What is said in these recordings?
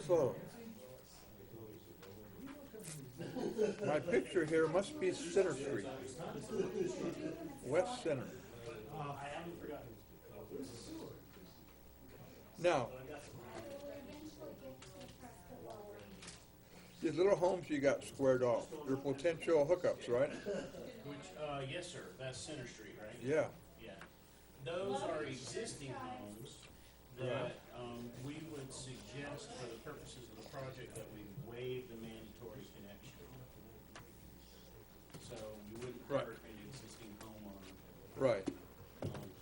slow. My picture here must be Center Street. West Center. Now, these little homes you got squared off, they're potential hookups, right? Which, yes, sir, that's Center Street, right? Yeah. Yeah. Those are existing homes that, we would suggest for the purposes of the project that we waive the mandatory connection. So you wouldn't Right. hurt an existing homeowner. Right.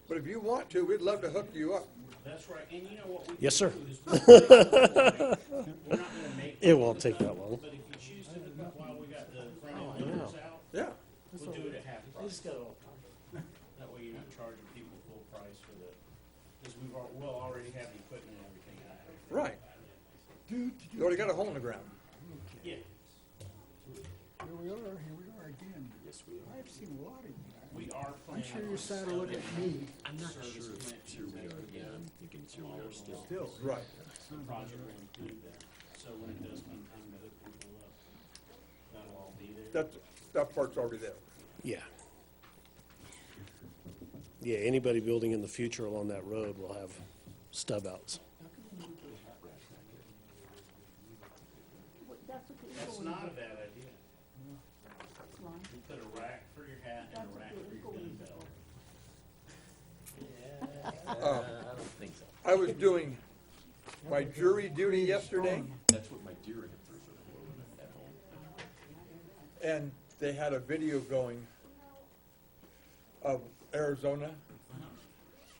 But if you want to, we'd love to hook you up. That's right, and you know what we Yes, can sir. do is we're not gonna make. It won't take that long. But if you choose to, while we got the front end windows out, Yeah. we'll do it at half price. That way you're not charging people full price for the, because we'll already have the equipment and everything out. Right. You already got a hole in the ground. Yeah, Here we are again. Yes, we are. I've seen a lot of you. we are I'm planning. sure you're on sad to look at me. I'm not service sure if connections here we as are we again. go. I'm thinking it's here we are still. Still. Right. The project will include that, so when it does come time to hook people up, that'll all be there. That part's already there. Yeah. Yeah, anybody building in the future along that road will have stub outs. That's not a bad idea. You put a rack for your hat and a rack for your gun belt. I don't think so. I was doing my jury duty yesterday, That's what my deer antlers are for at home. and they had a video going of Arizona,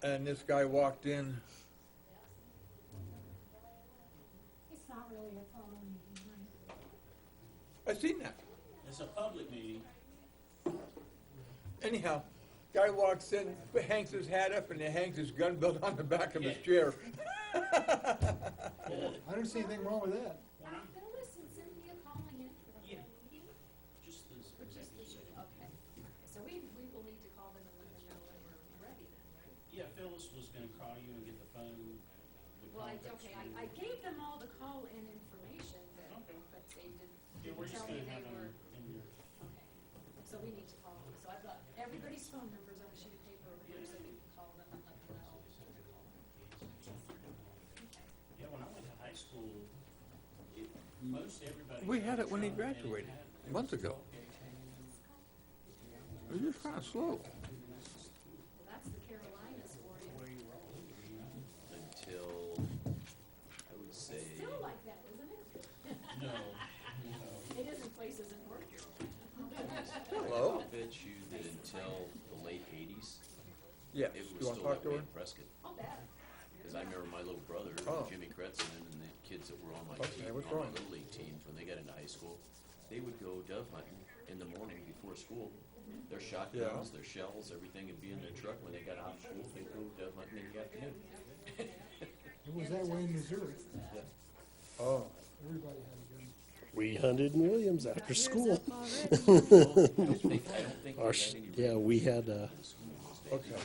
and this guy walked in. It's not really a phone meeting, right? I seen that. It's a public meeting. Anyhow, guy walks in, hangs his hat up, and he hangs his gun belt on the back of his chair. I don't see anything wrong with that. Phyllis and Cynthia calling in for the Yeah. meeting? Just this Or just executive this? session. Okay. So we will need to call them and let them know when we're ready then, right? Yeah, Phyllis was gonna call you and get the phone. the Well, contact okay, you. I gave them all the call-in information, Okay. but they Yeah, we're didn't just tell me gonna they have were, them in your, okay. So we need to call them. So I've got everybody's phone numbers on a sheet of paper over here, so we can call them and let them know. yeah, when I went to high school, most everybody. We had it when he and it graduated, had- months ago. It was just kind of slow. Well, that's the Carolinas for you. Until, I would say, It's still like that, isn't it? No, It is in places in North Carolina. Hello? I bet you that until the late eighties, Yes. it You was want to still talk that to way her? in Prescott. I'll bet. Cause I remember my little brother, Oh. Jimmy Kretzen, and the kids that were on my Okay, team, what's on my wrong? little league teams, when they got into high school, they would go dove hunting in the morning before school. Their shotguns, their shells, everything would be in their truck. When they got out of school, they'd go dove hunting in the afternoon. It was that way in Missouri. Oh, Everybody had a gun. We hunted in Williams after school. I don't think Our, we had any yeah, we had, in school these days. okay.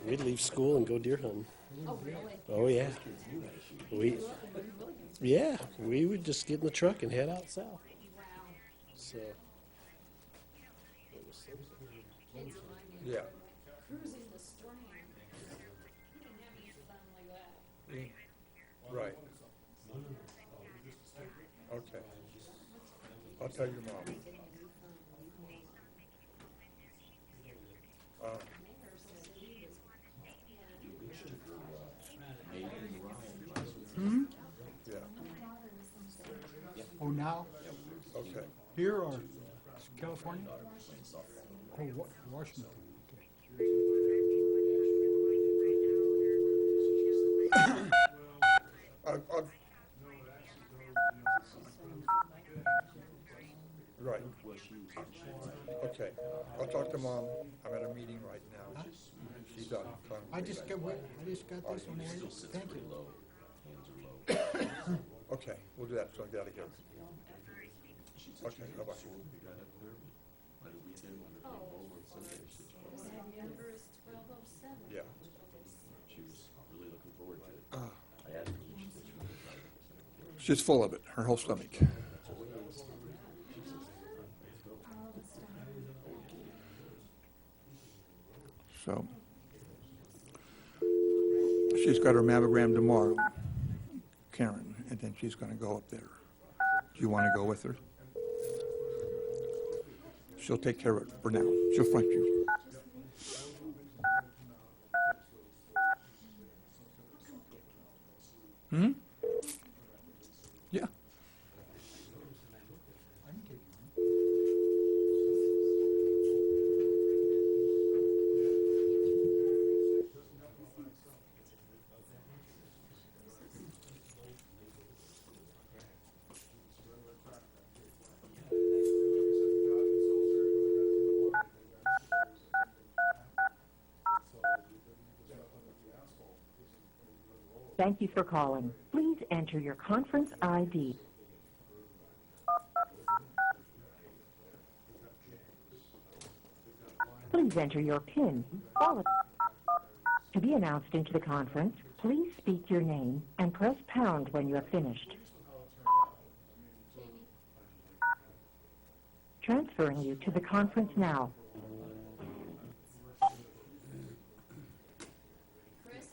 we'd leave school and go deer hunting. Oh, really? Oh, yeah. You had a shoot. We, Grew up in Williams. yeah, we would just get in the truck and head out south. Wow. So, Kids remind me Yeah. of cruising the Strand. We didn't have any fun like that. Right. Okay. I'll tell your mom. Yeah, Oh, now? okay. Here or California? Oh, Washington. I'll- Right, okay. I'll talk to mom. I'm at a meeting right now. She's done. I just got this one. Still sits Thank pretty you. low. Hands are low. Okay, we'll do that, so I get out of here. Okay, bye-bye. By the weekend, when they're playing bowling on Sunday, she was- The number is 1207. Yeah. she was really looking forward to it. Ah, I asked her when she said she was retired. I said, She's full of it, her whole stomach. So, she's got her mammogram tomorrow, Karen, and then she's going to go up there. Do you want to go with her? She'll take care of it for now. She'll front you. Hmm? Yeah. Thank you for calling. Please enter your conference ID. Please enter your PIN, followed. To be announced into the conference, please speak your name and press pound when you have finished. Transferring you to the conference now. Chris,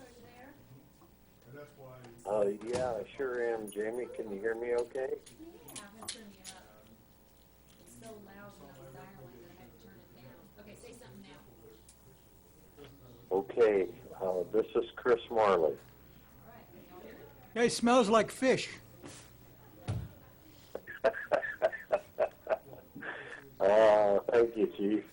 are you there? Yeah, I sure am, Jamie. Can you hear me okay? Yeah, I'm gonna turn you up. It's so loud when I'm dialing that I have to turn it down. Okay, say something now. Okay, this is Chris Marley. All right, can y'all hear it? Hey, smells like fish. Thank you, Chief.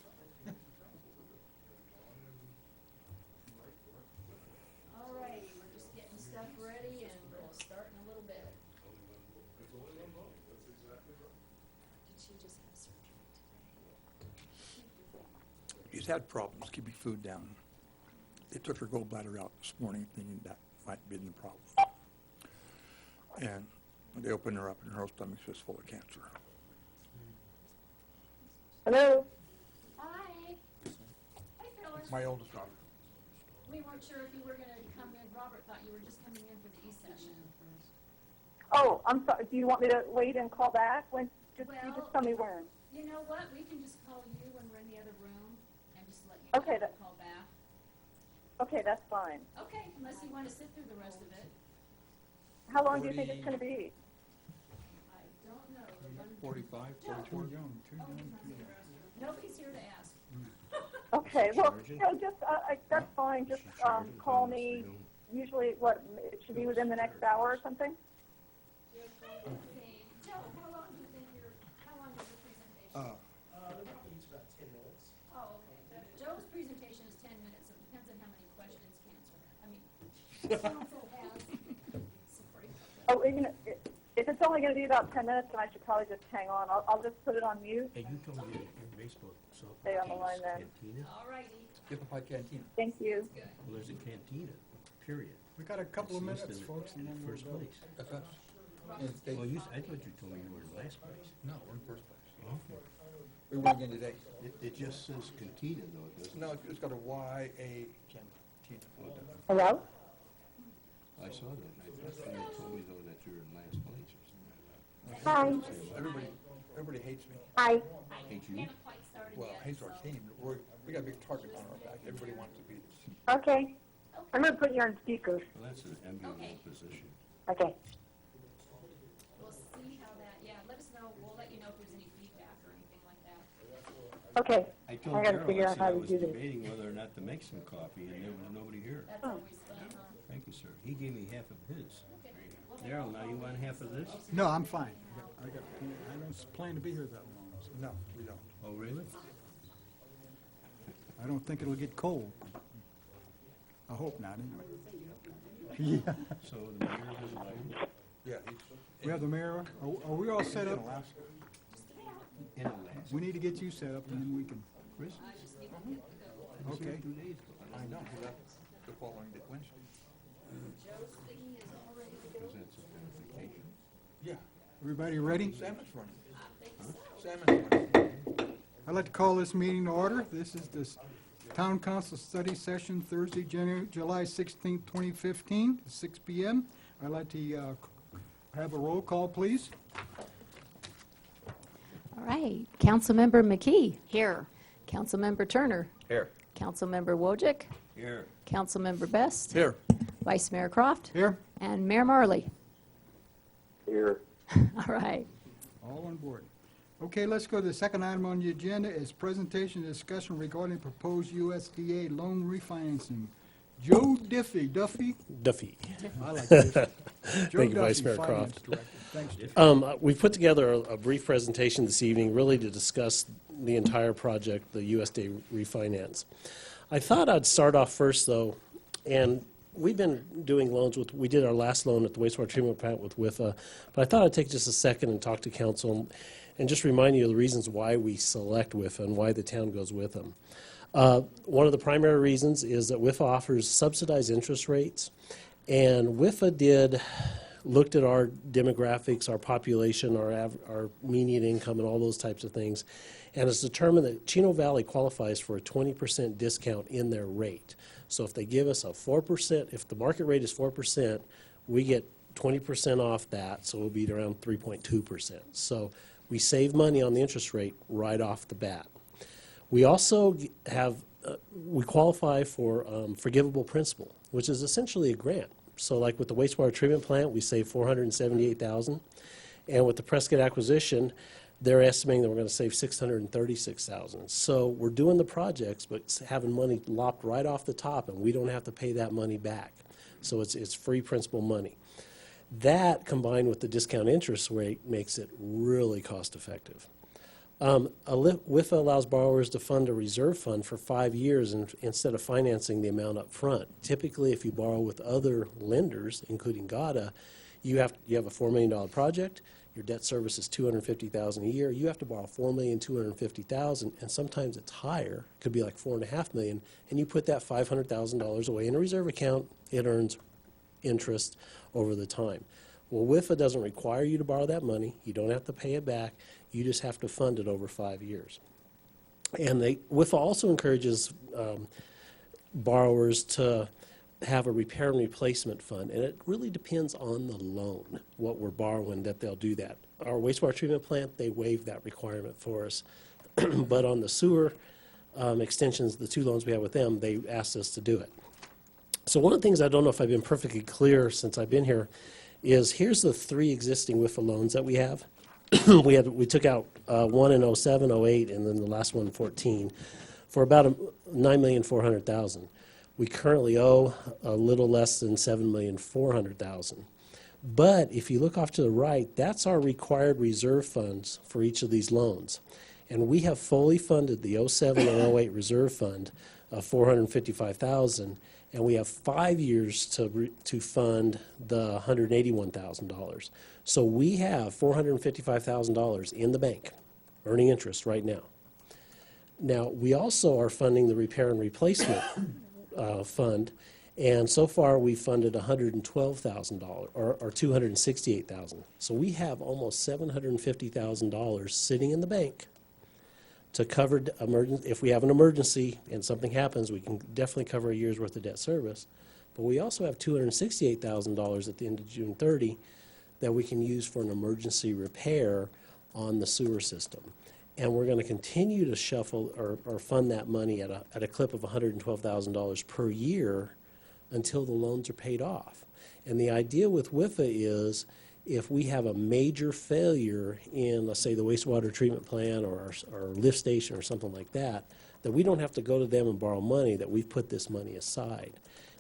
All righty, we're just getting stuff ready and we'll start in a little bit. Did she just have surgery today? She's had problems keeping food down. They took her gallbladder out this morning thinking that might be the problem. And they opened her up and her whole stomach's just full of cancer. Hello? Hi. Hey, fellas. My oldest daughter. We weren't sure if you were gonna come in. Robert thought you were just coming in for the E-session. Oh, I'm sorry. Do you want me to wait and call back? You just Well- tell me when. You know what? We can just call you when we're in the other room and just let you Okay, know that- to call back. Okay, that's fine. Okay, unless you want to sit through the rest of it. How long do you think it's going to be? I don't know. 45, Too young, too young. Nobody's here to ask. Okay, well, just that's fine. Just call me. Usually, it should be within the next hour or something. Joe, how long is your presentation? Each about 10 minutes. Oh, okay. Joe's presentation is 10 minutes, so it depends on how many questions council has. Sorry. Oh, even if it's only going to be about 10 minutes, then I should probably just hang on. I'll just put it on mute. Hey, you told me your baseball Stay on the line then. cantina? All righty. Hippopotamus cantina. Thank you. Good. Well, there's a cantina, period. We got a couple of It's minutes, listed folks, and in then we'll first go. place. That's us. And they- Well, I thought you told me you were in last place. No, we're in first place. Oh. We were again today. It just says cantina, though, it doesn't. No, it's got a Y-A cantina. Hello? I saw that. I thought you told me, though, that you're in last place or something. Hi. Everybody hates me. Hi. Hate We you? haven't quite started Well, yet. hates our so- team. We got a big target on our back. Everybody wants to beat us. Okay. I'm going to put you on speaker. Well, that's an enviable Okay. position. Okay. We'll see how that, let us know. We'll let you know if there's any feedback or anything like that. Okay. I told I gotta Carol, figure I out said how I to was do this. debating whether or not to make some coffee, and there was nobody here. That's always fun, huh? Thank you, sir. He gave me half of his. Okay. Well, Daryl, now you want half of this? No, I'm fine. I don't plan to be here that long. So No, we don't. Oh, really? I don't think it'll get cold. I hope not, anyway. Yeah. So the mayor was invited Yeah, We have the mayor. Are we all set in up? Alaska. in Alaska. We need to get you set up, and then we can. Chris? Okay. 2 days ago. I know, he left the following day, Wednesday. Joe's thing is all ready to go. Because that's a vacation. Yeah, Everybody ready? Salmon's running. Salmon's running. I'd like to call this meeting to order. This is the Town Council Study Session, Thursday, July 16th, 2015, 6 p.m. I'd like to Have a roll call, please. All right. Councilmember McKee. Here. Councilmember Turner. Here. Councilmember Wojcik. Here. Councilmember Best. Here. Vice Mayor Croft. Here. And Mayor Marley. Here. All right. All on board. Okay, let's go to the second item on the agenda is presentation and discussion regarding proposed USDA loan refinancing. Joe Duffy. Duffy. I like this. Joe Thank you, Vice Duffy, Mayor Finance Croft. Director. Thanks, Jeff. We've put together a brief presentation this evening, really to discuss the entire project, the USDA refinance. I thought I'd start off first, though, and we've been doing loans with, we did our last loan at the wastewater treatment plant with WIFA, but I thought I'd take just a second and talk to council and just remind you of the reasons why we select WIFA and why the town goes with them. One of the primary reasons is that WIFA offers subsidized interest rates, and WIFA looked at our demographics, our population, our median income, and all those types of things, and has determined that Chino Valley qualifies for a 20% discount in their rate. So if they give us a 4%, if the market rate is 4%, we get 20% off that, so we'll be around 3.2%. So we save money on the interest rate right off the bat. We also have, we qualify for forgivable principal, which is essentially a grant. So like with the wastewater treatment plant, we save $478,000. And with the Prescott acquisition, they're estimating that we're going to save $636,000. So we're doing the projects, but having money lopped right off the top, and we don't have to pay that money back. So it's free principal money. That, combined with the discount interest rate, makes it really cost effective. WIFA allows borrowers to fund a reserve fund for 5 years instead of financing the amount up front. Typically, if you borrow with other lenders, including GATA, you have a $4 million project, your debt service is $250,000 a year, you have to borrow $4,250,000, and sometimes it's higher, it could be like $4.5 million, and you put that $500,000 away in a reserve account, it earns interest over the time. Well, WIFA doesn't require you to borrow that money, you don't have to pay it back, you just have to fund it over 5 years. And WIFA also encourages borrowers to have a repair and replacement fund, and it really depends on the loan, what we're borrowing, that they'll do that. Our wastewater treatment plant, they waive that requirement for us. But on the sewer extensions, the 2 loans we have with them, they asked us to do it. So one of the things, I don't know if I've been perfectly clear since I've been here, is here's the 3 existing WIFA loans that we have. We took out one in 07, 08, and then the last one in 14 for about $9,400,000. We currently owe a little less than $7,400,000. But if you look off to the right, that's our required reserve funds for each of these loans. And we have fully funded the 07 and 08 reserve fund of $455,000, and we have 5 years to fund the $181,000. So we have $455,000 in the bank, earning interest right now. Now, we also are funding the repair and replacement fund, and so far we've funded $112,000 or $268,000. So we have almost $750,000 sitting in the bank to cover if we have an emergency and something happens, we can definitely cover a year's worth of debt service. But we also have $268,000 at the end of June 30 that we can use for an emergency repair on the sewer system. And we're going to continue to shuffle or fund that money at a clip of $112,000 per year until the loans are paid off. And the idea with WIFA is if we have a major failure in, let's say, the wastewater treatment plant or our lift station or something like that, that we don't have to go to them and borrow money, that we've put this money aside.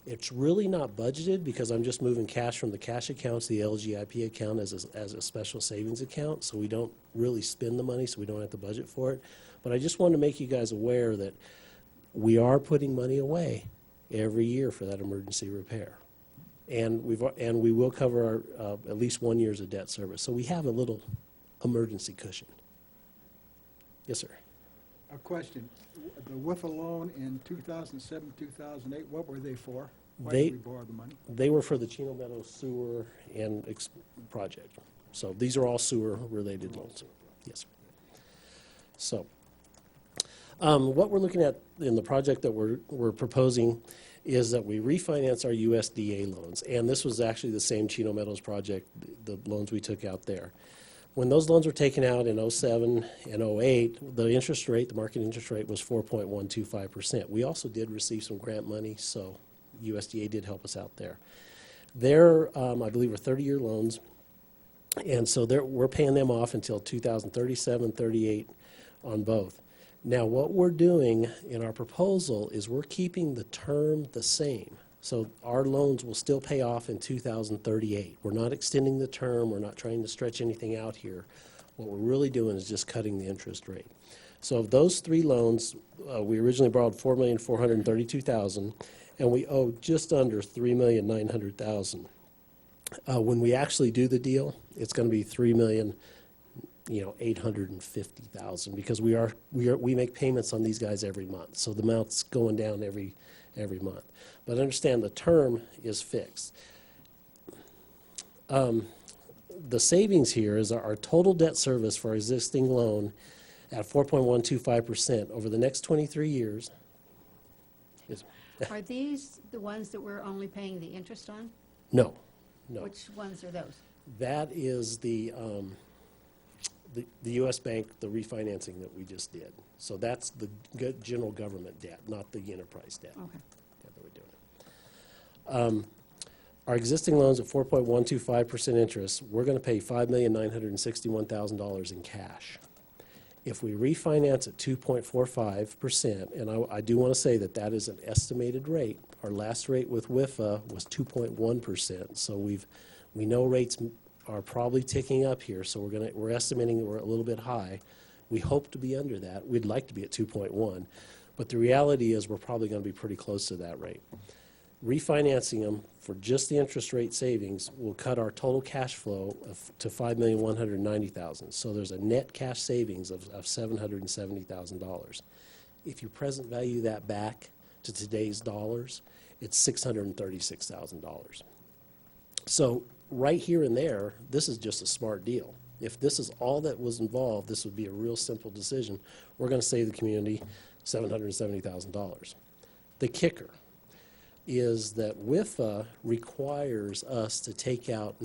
It's really not budgeted because I'm just moving cash from the cash account to the LGIP account as a special savings account, so we don't really spend the money, so we don't have to budget for it. But I just wanted to make you guys aware that we are putting money away every year for that emergency repair. And we will cover our, at least 1 year's of debt service. So we have a little emergency cushion. Yes, sir. A question. The WIFA loan in 2007, 2008, what were they for? Why did we borrow the money? They were for the Chino Meadows sewer and project. So these are all sewer-related loans. Yes, sir. So what we're looking at in the project that we're proposing is that we refinance our USDA loans. And this was actually the same Chino Meadows project, the loans we took out there. When those loans were taken out in '07 and '08, the interest rate, the market interest rate was 4.125%. We also did receive some grant money, so USDA did help us out there. They're, I believe, are 30-year loans, and so we're paying them off until 2037, 38 on both. Now, what we're doing in our proposal is we're keeping the term the same. So our loans will still pay off in 2038. We're not extending the term. We're not trying to stretch anything out here. What we're really doing is just cutting the interest rate. So of those three loans, we originally borrowed $4,432,000, and we owe just under $3,900,000. When we actually do the deal, it's going to be $3,850,000 because we make payments on these guys every month. So the amount's going down every month. But understand the term is fixed. The savings here is our total debt service for our existing loan at 4.125% over the next 23 years. Are these the ones that we're only paying the interest on? No. Which ones are those? That is the U.S. Bank, the refinancing that we just did. So that's the general government debt, not the enterprise debt. Okay. That we're doing. Our existing loans at 4.125% interest, we're going to pay $5,961,000 in cash. If we refinance at 2.45%, and I do want to say that that is an estimated rate. Our last rate with WIFA was 2.1%, so we know rates are probably ticking up here, so we're estimating that we're a little bit high. We hope to be under that. We'd like to be at 2.1, but the reality is we're probably going to be pretty close to that rate. Refinancing them for just the interest rate savings will cut our total cash flow to $5,190,000. So there's a net cash savings of $770,000. If you present value that back to today's dollars, it's $636,000. So right here and there, this is just a smart deal. If this is all that was involved, this would be a real simple decision. We're going to save the community $770,000. The kicker is that WIFA requires us to take out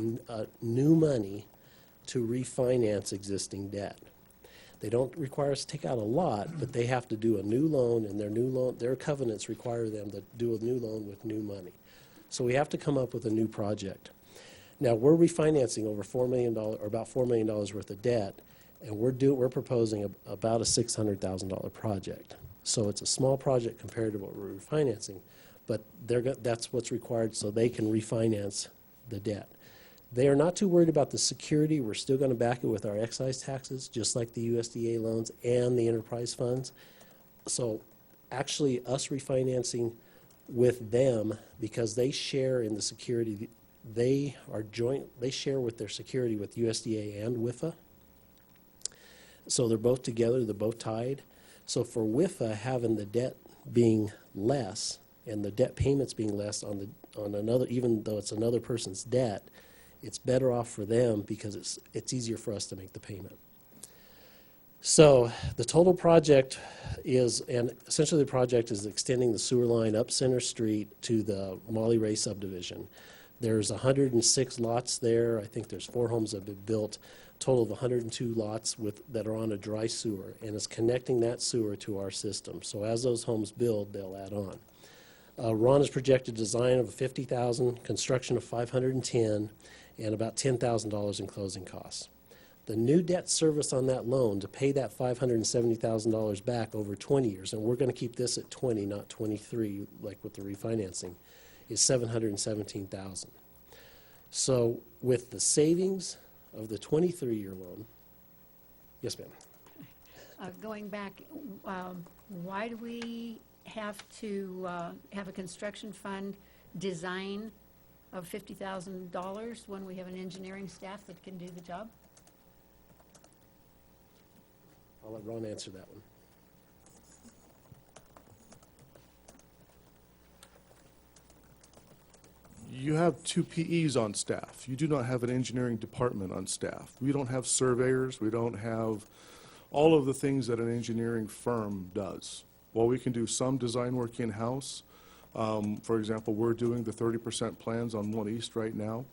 new money to refinance existing debt. They don't require us to take out a lot, but they have to do a new loan, and their covenants require them to do a new loan with new money. So we have to come up with a new project. Now, we're refinancing over $4 million, or about $4 million worth of debt, and we're proposing about a $600,000 project. So it's a small project compared to what we're refinancing, but that's what's required so they can refinance the debt. They are not too worried about the security. We're still going to back it with our excise taxes, just like the USDA loans and the enterprise funds. So actually, us refinancing with them, because they share in the security, they share with their security with USDA and WIFA. So they're both together, they're both tied. So for WIFA, having the debt being less and the debt payments being less on another, even though it's another person's debt, it's better off for them because it's easier for us to make the payment. So the total project is, and essentially the project is extending the sewer line up Center Street to the Molly Ray subdivision. There's 106 lots there. I think there's 4 homes that have been built, total of 102 lots that are on a dry sewer, and it's connecting that sewer to our system. So as those homes build, they'll add on. Ron has projected design of $50,000, construction of $510,000, and about $10,000 in closing costs. The new debt service on that loan to pay that $570,000 back over 20 years, and we're going to keep this at 20, not 23, like with the refinancing, is $717,000. So with the savings of the 23-year loan, yes, ma'am. Going back, why do we have to have a construction fund design of $50,000 when we have an engineering staff that can do the job? I'll let Ron answer that one. You have 2 PEs on staff. You do not have an engineering department on staff. We don't have surveyors. We don't have all of the things that an engineering firm does. While we can do some design work in-house, For example, we're doing the 30% plans on 1 East right now.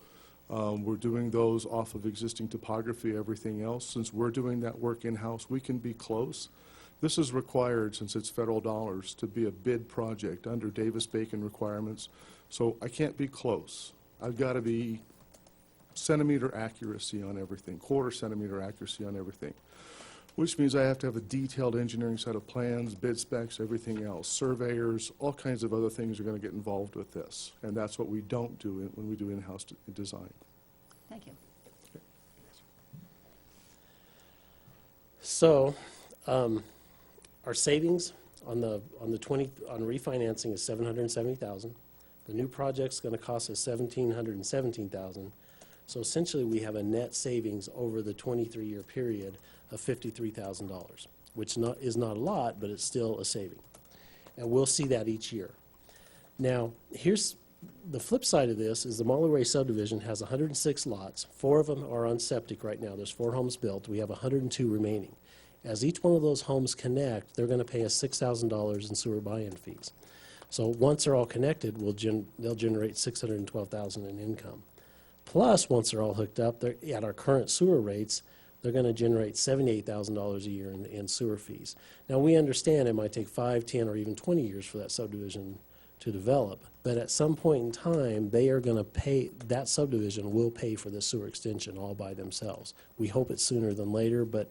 We're doing those off of existing topography, everything else. Since we're doing that work in-house, we can be close. This is required, since it's federal dollars, to be a bid project under Davis-Bacon requirements. So I can't be close. I've got to be centimeter accuracy on everything, quarter centimeter accuracy on everything, which means I have to have a detailed engineering set of plans, bid specs, everything else. Surveyors, all kinds of other things are going to get involved with this. And that's what we don't do when we do in-house design. Thank you. So, our savings on refinancing is $770,000. The new project's going to cost us $1,717,000. So essentially, we have a net savings over the 23-year period of $53,000, which is not a lot, but it's still a saving. And we'll see that each year. Now, here's the flip side of this is the Molly Ray subdivision has 106 lots. 4 of them are on septic right now. There's 4 homes built. We have 102 remaining. As each one of those homes connect, they're going to pay us $6,000 in sewer buy-in fees. So once they're all connected, they'll generate $612,000 in income. Plus, once they're all hooked up, they're at our current sewer rates, they're going to generate $78,000 a year in sewer fees. Now, we understand it might take 5, 10, or even 20 years for that subdivision to develop, but at some point in time, they are going to pay, that subdivision will pay for the sewer extension all by themselves. We hope it's sooner than later, but,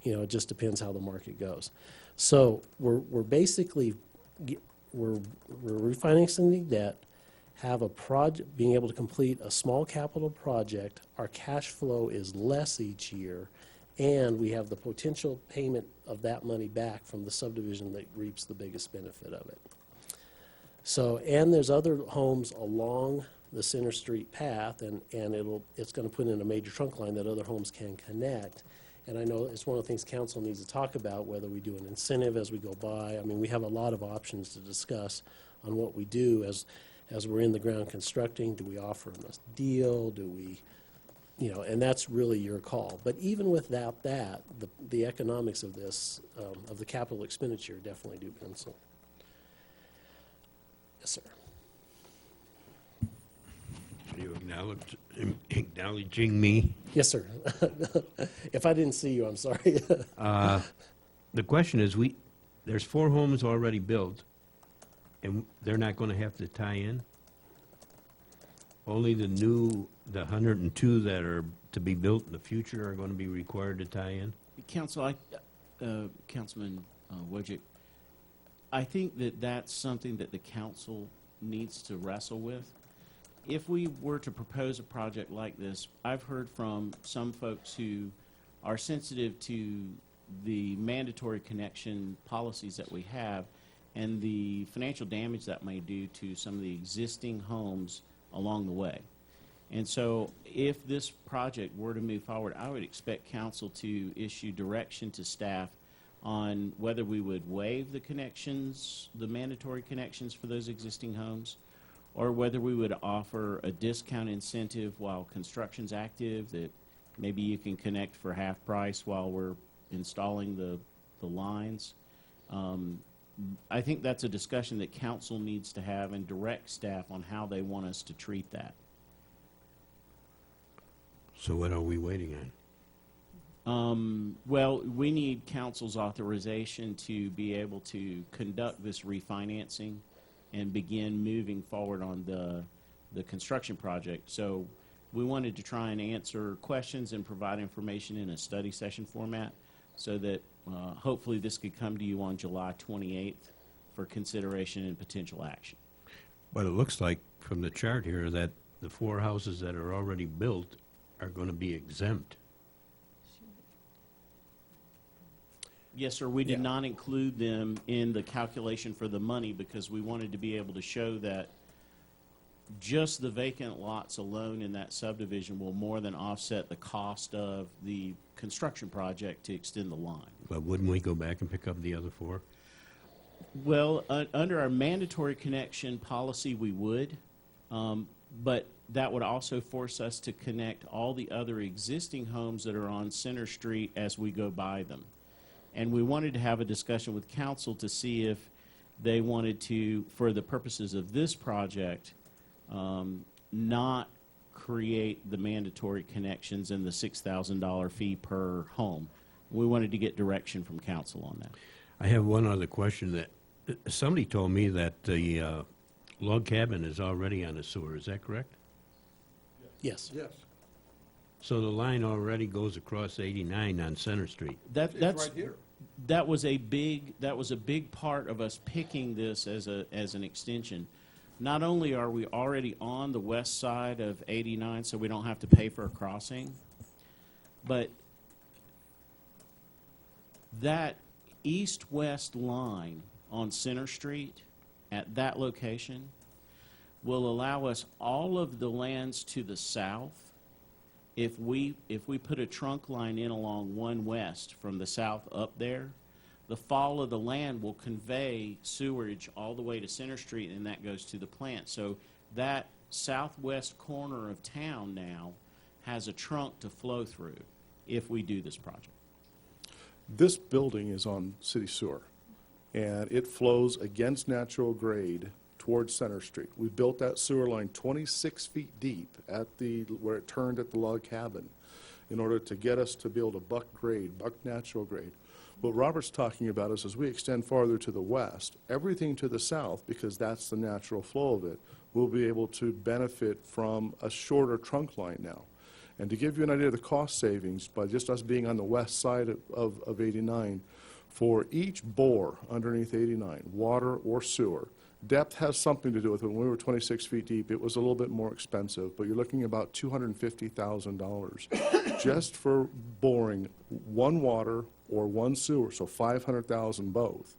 you know, it just depends how the market goes. So we're basically, we're refinancing the debt, have a project, being able to complete a small capital project. Our cash flow is less each year, and we have the potential payment of that money back from the subdivision that reaps the biggest benefit of it. So, and there's other homes along the Center Street path, and it's going to put in a major trunk line that other homes can connect. And I know it's one of the things council needs to talk about, whether we do an incentive as we go by. I mean, we have a lot of options to discuss on what we do as we're in the ground constructing. Do we offer them a deal? Do we, you know, and that's really your call. But even without that, the economics of this, of the capital expenditure definitely do pencil. Yes, sir. Are you acknowledging me? Yes, sir. If I didn't see you, I'm sorry. The question is, there's 4 homes already built, and they're not going to have to tie in? Only the 102 that are to be built in the future are going to be required to tie in? Councilman Wojcik, I think that's something that the council needs to wrestle with. If we were to propose a project like this, I've heard from some folks who are sensitive to the mandatory connection policies that we have and the financial damage that may do to some of the existing homes along the way. And so if this project were to move forward, I would expect council to issue direction to staff on whether we would waive the connections, the mandatory connections for those existing homes, or whether we would offer a discount incentive while construction's active, that maybe you can connect for half price while we're installing the lines. I think that's a discussion that council needs to have and direct staff on how they want us to treat that. So what are we waiting on? Well, we need council's authorization to be able to conduct this refinancing and begin moving forward on the construction project. So we wanted to try and answer questions and provide information in a study session format so that hopefully this could come to you on July 28th for consideration and potential action. But it looks like from the chart here that the 4 houses that are already built are going to be exempt. Yes, sir. We did not include them in the calculation for the money because we wanted to be able to show that just the vacant lots alone in that subdivision will more than offset the cost of the construction project to extend the line. But wouldn't we go back and pick up the other 4? Well, under our mandatory connection policy, we would, but that would also force us to connect all the other existing homes that are on Center Street as we go by them. And we wanted to have a discussion with council to see if they wanted to, for the purposes of this project, not create the mandatory connections and the $6,000 fee per home. We wanted to get direction from council on that. I have one other question that, somebody told me that the log cabin is already on the sewer, is that correct? Yes. Yes. So the line already goes across 89 on Center Street. That's right here. That was a big part of us picking this as an extension. Not only are we already on the west side of 89, so we don't have to pay for a crossing, but that east-west line on Center Street at that location will allow us all of the lands to the south. If we put a trunk line in along 1 West from the south up there, the fall of the land will convey sewerage all the way to Center Street, and that goes to the plant. So that southwest corner of town now has a trunk to flow through if we do this project. This building is on city sewer, and it flows against natural grade towards Center Street. We built that sewer line 26 feet deep at where it turned at the log cabin in order to get us to be able to buck natural grade. What Robert's talking about is as we extend farther to the west, everything to the south, because that's the natural flow of it, will be able to benefit from a shorter trunk line now. And to give you an idea of the cost savings, by just us being on the west side of 89, for each bore underneath 89, water or sewer, depth has something to do with it. When we were 26 feet deep, it was a little bit more expensive, but you're looking about $250,000 just for boring 1 water or 1 sewer, so $500,000 both,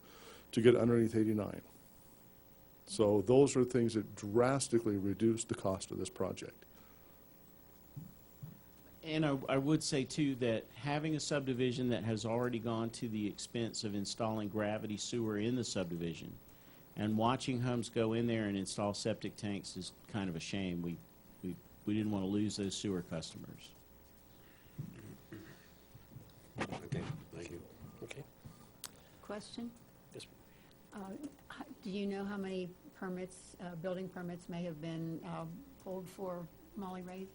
to get underneath 89. So those are things that drastically reduce the cost of this project. And I would say, too, that having a subdivision that has already gone to the expense of installing gravity sewer in the subdivision and watching homes go in there and install septic tanks is kind of a shame. We didn't want to lose those sewer customers. Okay, thank you. Okay. Question? Yes. Do you know how many permits, building permits may have been pulled for Molly Ray?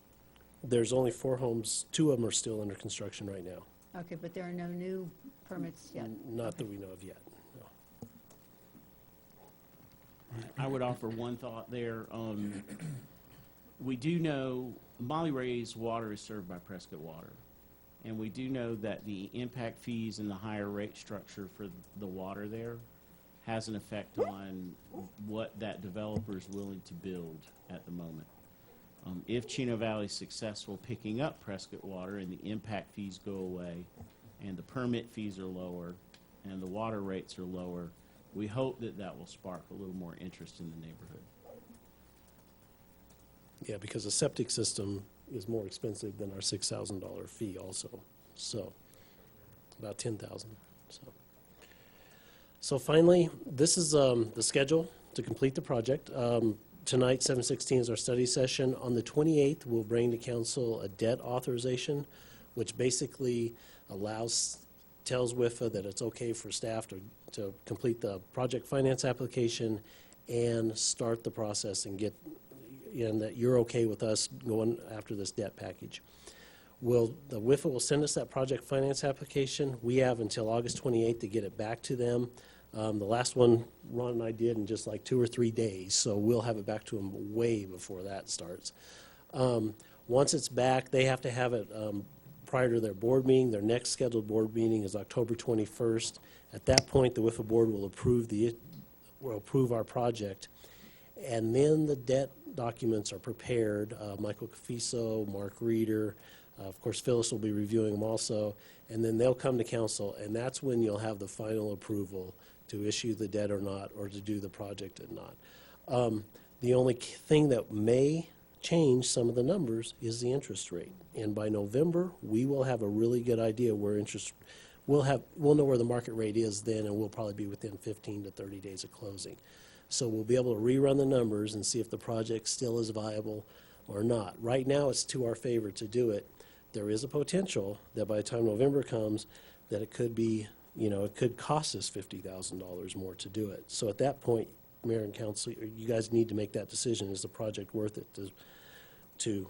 There's only 4 homes. 2 of them are still under construction right now. Okay, but there are no new permits yet? Not that we know of yet, no. I would offer one thought there. We do know Molly Ray's water is served by Prescott Water. And we do know that the impact fees and the higher rate structure for the water there has an effect on what that developer is willing to build at the moment. If Chino Valley is successful picking up Prescott Water and the impact fees go away and the permit fees are lower and the water rates are lower, we hope that that will spark a little more interest in the neighborhood. Yeah, because a septic system is more expensive than our $6,000 fee also. So about $10,000. So finally, this is the schedule to complete the project. Tonight, 7/16 is our study session. On the 28th, we'll bring to council a debt authorization, which basically tells WIFA that it's okay for staff to complete the project finance application and start the process and that you're okay with us going after this debt package. The WIFA will send us that project finance application. We have until August 28th to get it back to them. The last one Ron and I did in just like 2 or 3 days, so we'll have it back to them way before that starts. Once it's back, they have to have it prior to their board meeting. Their next scheduled board meeting is October 21st. At that point, the WIFA board will approve our project, and then the debt documents are prepared. Michael Cafiso, Mark Reeder, of course Phyllis will be reviewing them also, and then they'll come to council, and that's when you'll have the final approval to issue the debt or not, or to do the project or not. The only thing that may change some of the numbers is the interest rate. And by November, we will have a really good idea where we'll know where the market rate is then, and we'll probably be within 15 to 30 days of closing. So we'll be able to rerun the numbers and see if the project still is viable or not. Right now, it's to our favor to do it. There is a potential that by the time November comes, that it could be it could cost us $50,000 more to do it. So at that point, Mayor and Council, you guys need to make that decision. Is the project worth it to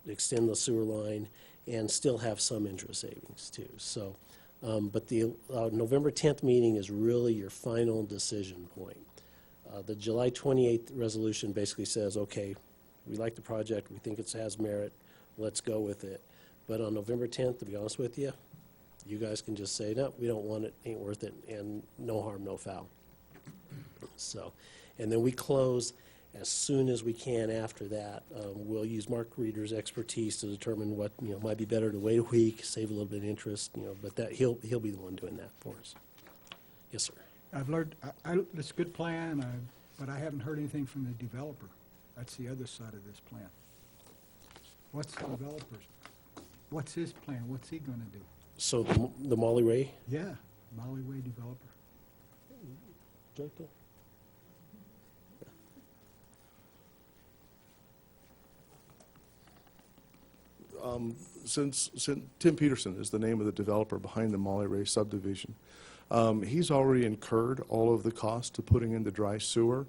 extend the sewer line and still have some interest savings too? So, but the November 10th meeting is really your final decision point. The July 28th resolution basically says, okay, we like the project, we think it has merit, let's go with it. But on November 10th, to be honest with you, you guys can just say, no, we don't want it, ain't worth it, and no harm, no foul. So, and then we close as soon as we can after that. We'll use Mark Reeder's expertise to determine what, might be better to wait a week, save a little bit of interest, but that, he'll be the one doing that for us. Yes, sir. I've learned, it's a good plan, but I haven't heard anything from the developer. That's the other side of this plan. What's the developer's, what's his plan? What's he gonna do? So the Molly Ray? Yeah, Molly Way developer. Jacob? Since Tim Peterson is the name of the developer behind the Molly Ray subdivision, he's already incurred all of the costs to putting in the dry sewer.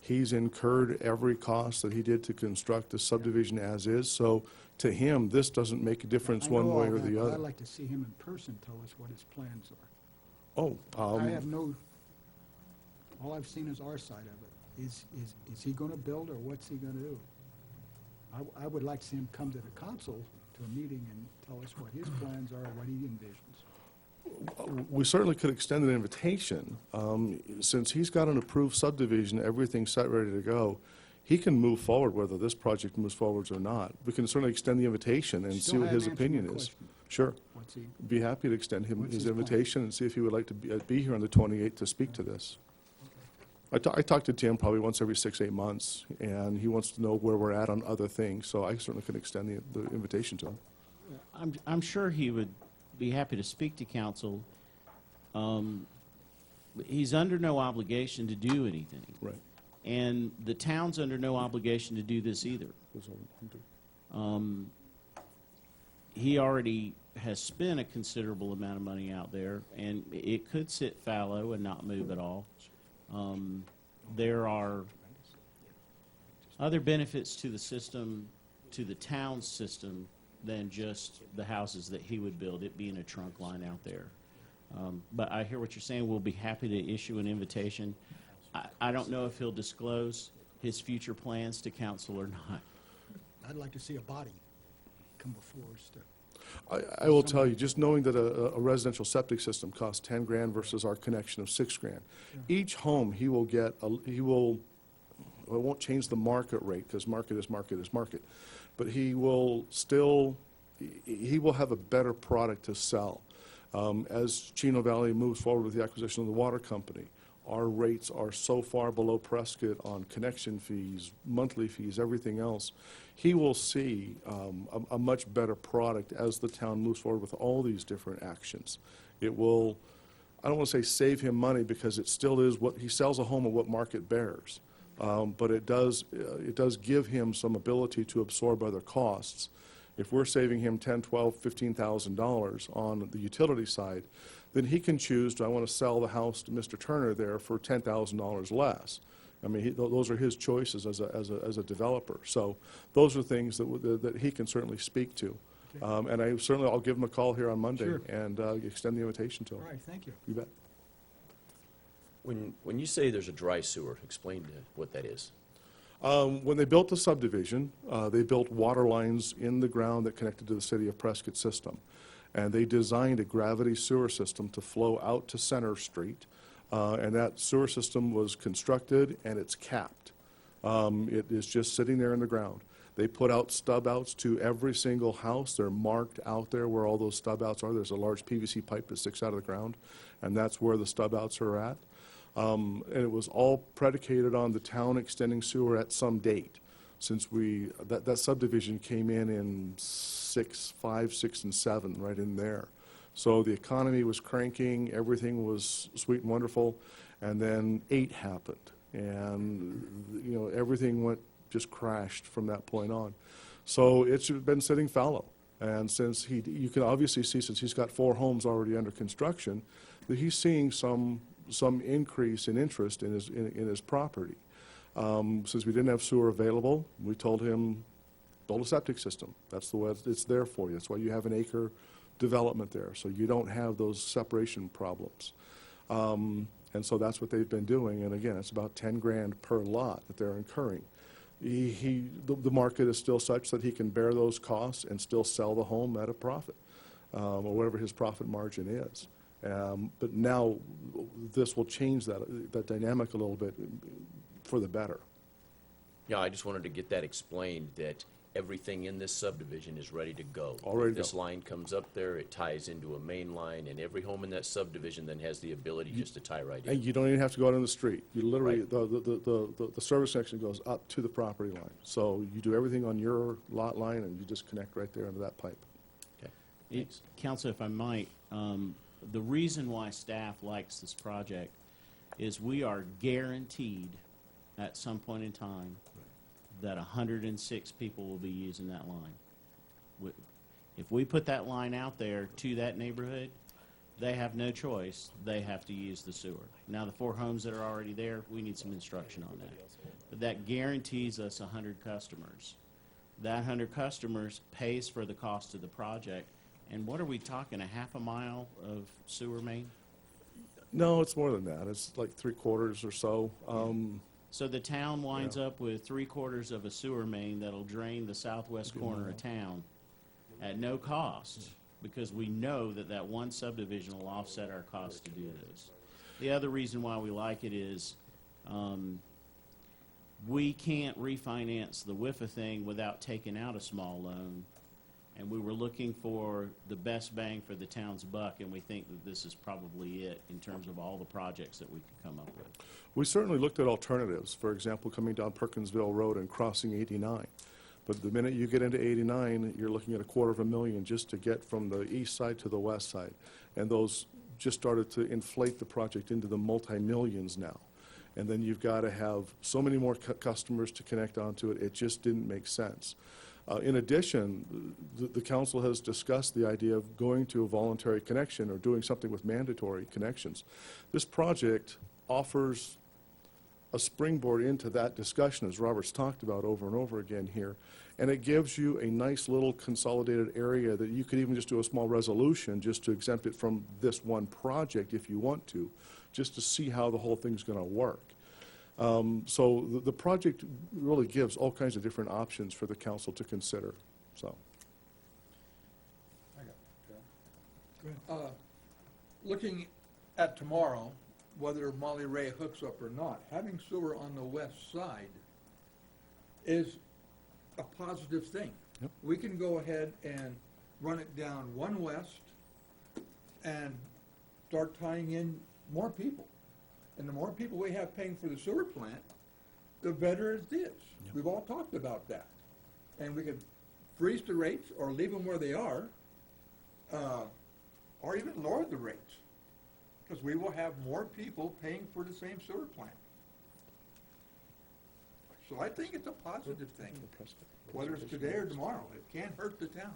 He's incurred every cost that he did to construct the subdivision as is. So to him, this doesn't make a difference I know one way all or that, the but other. I'd like to see him in person tell us what his plans are. Oh, I have no, all I've seen is our side of it. Is he gonna build, or what's he gonna do? I would like to see him come to the council to a meeting and tell us what his plans are, what he envisions. we certainly could extend an invitation. Since he's got an approved subdivision, everything's set, ready to go, he can move forward whether this project moves forwards or not. We can certainly extend the invitation and see Still what his haven't answered my opinion is. question. Sure. What's he, Be happy to extend him What's his his plan? invitation and see if he would like to be here on the 28th to speak to this. I talk to Tim probably once every 6-8 months, and he wants to know where we're at on other things, so I certainly can extend the invitation to him. I'm sure he would be happy to speak to council. He's under no obligation to do anything. Right. And the town's under no obligation to do this either. He already has spent a considerable amount of money out there, and it could sit fallow and not move at all. There are other benefits to the system, to the town's system, than just the houses that he would build, it being a trunk line out there. But I hear what you're saying. We'll be happy to issue an invitation. I don't know if he'll disclose his future plans to council or not. I'd like to see a body come before us to. I will tell you, just knowing that a residential septic system costs 10 grand versus our connection of 6 grand. Each home, he will get, it won't change the market rate, because market is market is market. But he will still, he will have a better product to sell. As Chino Valley moves forward with the acquisition of the water company, our rates are so far below Prescott on connection fees, monthly fees, everything else. He will see a much better product as the town moves forward with all these different actions. It will, I don't want to say save him money, because it still is what, he sells a home at what market bears. But it does give him some ability to absorb other costs. If we're saving him $10,000, $12,000, $15,000 on the utility side, then he can choose, do I want to sell the house to Mr. Turner there for $10,000 less? I mean, those are his choices as a developer. So those are things that he can certainly speak to. Okay. And I'll give him a call here on Monday Sure. and extend the invitation to him. All right, thank you. You bet. When you say there's a dry sewer, explain what that is. When they built the subdivision, they built water lines in the ground that connected to the city of Prescott system. And they designed a gravity sewer system to flow out to Center Street. And that sewer system was constructed, and it's capped. It is just sitting there in the ground. They put out stub outs to every single house. They're marked out there where all those stub outs are. There's a large PVC pipe that sticks out of the ground, and that's where the stub outs are at. And it was all predicated on the town extending sewer at some date, since that subdivision came in 5, 6, and 7, right in there. So the economy was cranking, everything was sweet and wonderful, and then 8 happened, and everything just crashed from that point on. So it's been sitting fallow, and since you can obviously see, since he's got 4 homes already under construction, he's seeing some increase in interest in his property. Since we didn't have sewer available, we told him, build a septic system. That's the way it's there for you. That's why you have an acre development there, so you don't have those separation problems. And so that's what they've been doing, and again, it's about 10 grand per lot that they're incurring. The market is still such that he can bear those costs and still sell the home at a profit, or whatever his profit margin is. But now, this will change that dynamic a little bit for the better. Yeah, I just wanted to get that explained, that everything in this subdivision is ready to go. Already If this go. line comes up there, it ties into a main line, and every home in that subdivision then has the ability just to tie right in. And you don't even have to go out on the street. You literally, Right. the service connection goes up to the property line. So you do everything on your lot line, and you just connect right there into that pipe. Okay. Council, if I might, the reason why staff likes this project is we are guaranteed at some point in time that 106 people will be using that line. If we put that line out there to that neighborhood, they have no choice. They have to use the sewer. Now, the 4 homes that are already there, we need some instruction on that. But that guarantees us 100 customers. That 100 customers pays for the cost of the project. And what are we talking, a half a mile of sewer main? No, it's more than that. It's like 3/4 or so. So the town winds up with 3/4 of a sewer main that'll drain the southwest corner of town at no cost, because we know that that one subdivision will offset our cost to do this. The other reason why we like it is we can't refinance the WIFA thing without taking out a small loan. And we were looking for the best bang for the town's buck, and we think that this is probably it in terms of all the projects that we could come up with. We certainly looked at alternatives. For example, coming down Perkinsville Road and crossing 89. But the minute you get into 89, you're looking at $250,000 just to get from the east side to the west side. And those just started to inflate the project into the multi-millions now. And then you've got to have so many more customers to connect onto it. It just didn't make sense. In addition, the council has discussed the idea of going to a voluntary connection or doing something with mandatory connections. This project offers a springboard into that discussion, as Robert's talked about over and over again here, and it gives you a nice little consolidated area that you could even just do a small resolution just to exempt it from this one project if you want to, just to see how the whole thing's going to work. So the project really gives all kinds of different options for the council to consider, so. Looking at tomorrow, whether Molly Ray hooks up or not, having sewer on the west side is a positive thing. Yep. We can go ahead and run it down one west and start tying in more people. And the more people we have paying for the sewer plant, the better it is. Yep. We've all talked about that. And we could freeze the rates or leave them where they are, or even lower the rates, because we will have more people paying for the same sewer plant. So I think it's a positive thing, whether it's today or tomorrow. It can't hurt the town.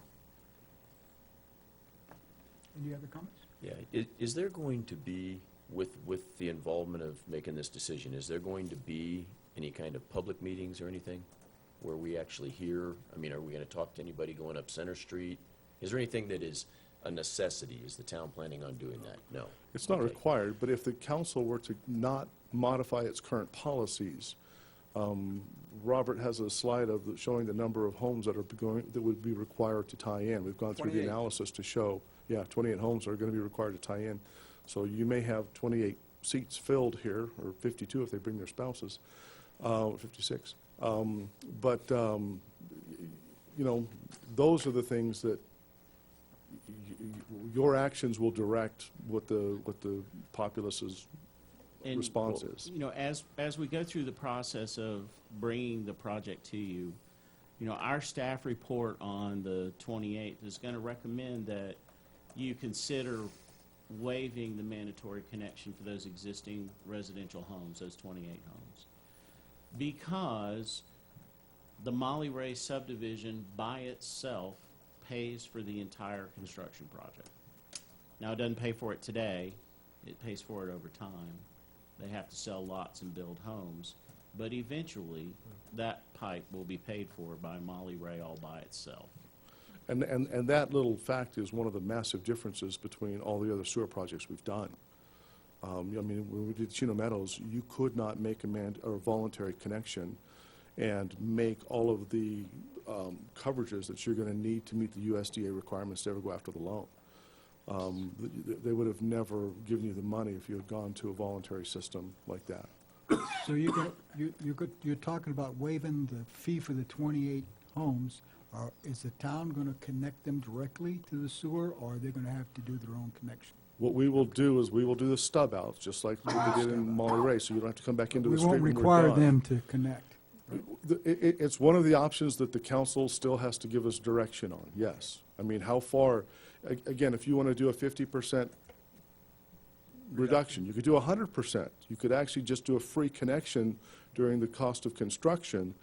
Any other comments? Yeah, is there going to be, with the involvement of making this decision, is there going to be any kind of public meetings or anything where we actually hear, I mean, are we going to talk to anybody going up Center Street? Is there anything that is a necessity? Is the town planning on doing that? No. It's not Okay. required, but if the council were to not modify its current policies, Robert has a slide showing the number of homes that would be required to tie in. We've gone through the 28. analysis to show, 28 homes are going to be required to tie in. So you may have 28 seats filled here, or 52 if they bring their spouses, 56. Those are the things that your actions will direct what the populace's And, response is. You know, as we go through the process of bringing the project to you, you know, our staff report on the 28th is going to recommend that you consider waiving the mandatory connection for those existing residential homes, those 28 homes. Because the Molly Ray subdivision by itself pays for the entire construction project. Now, it doesn't pay for it today, It pays for it over time. They have to sell lots and build homes. But eventually, that pipe will be paid for by Molly Ray all by itself. And that little fact is one of the massive differences between all the other sewer projects we've done. I mean, when we did Chino Meadows, you could not make a voluntary connection and make all of the coverages that you're going to need to meet the USDA requirements to ever go after the loan. They would have never given you the money if you had gone to a voluntary system like that. So you're talking about waiving the fee for the 28 homes. Is the town going to connect them directly to the sewer, or are they going to have to do their own connection? What we will do is we will do the stub outs, just like we did in Molly Ray, so you don't have to come back into the We street won't when we're require done. them to connect. It's one of the options that the council still has to give us direction on, yes. I mean, how far, again, if you want to do a 50% reduction, you could do 100%. You could actually just do a free connection during the cost of construction,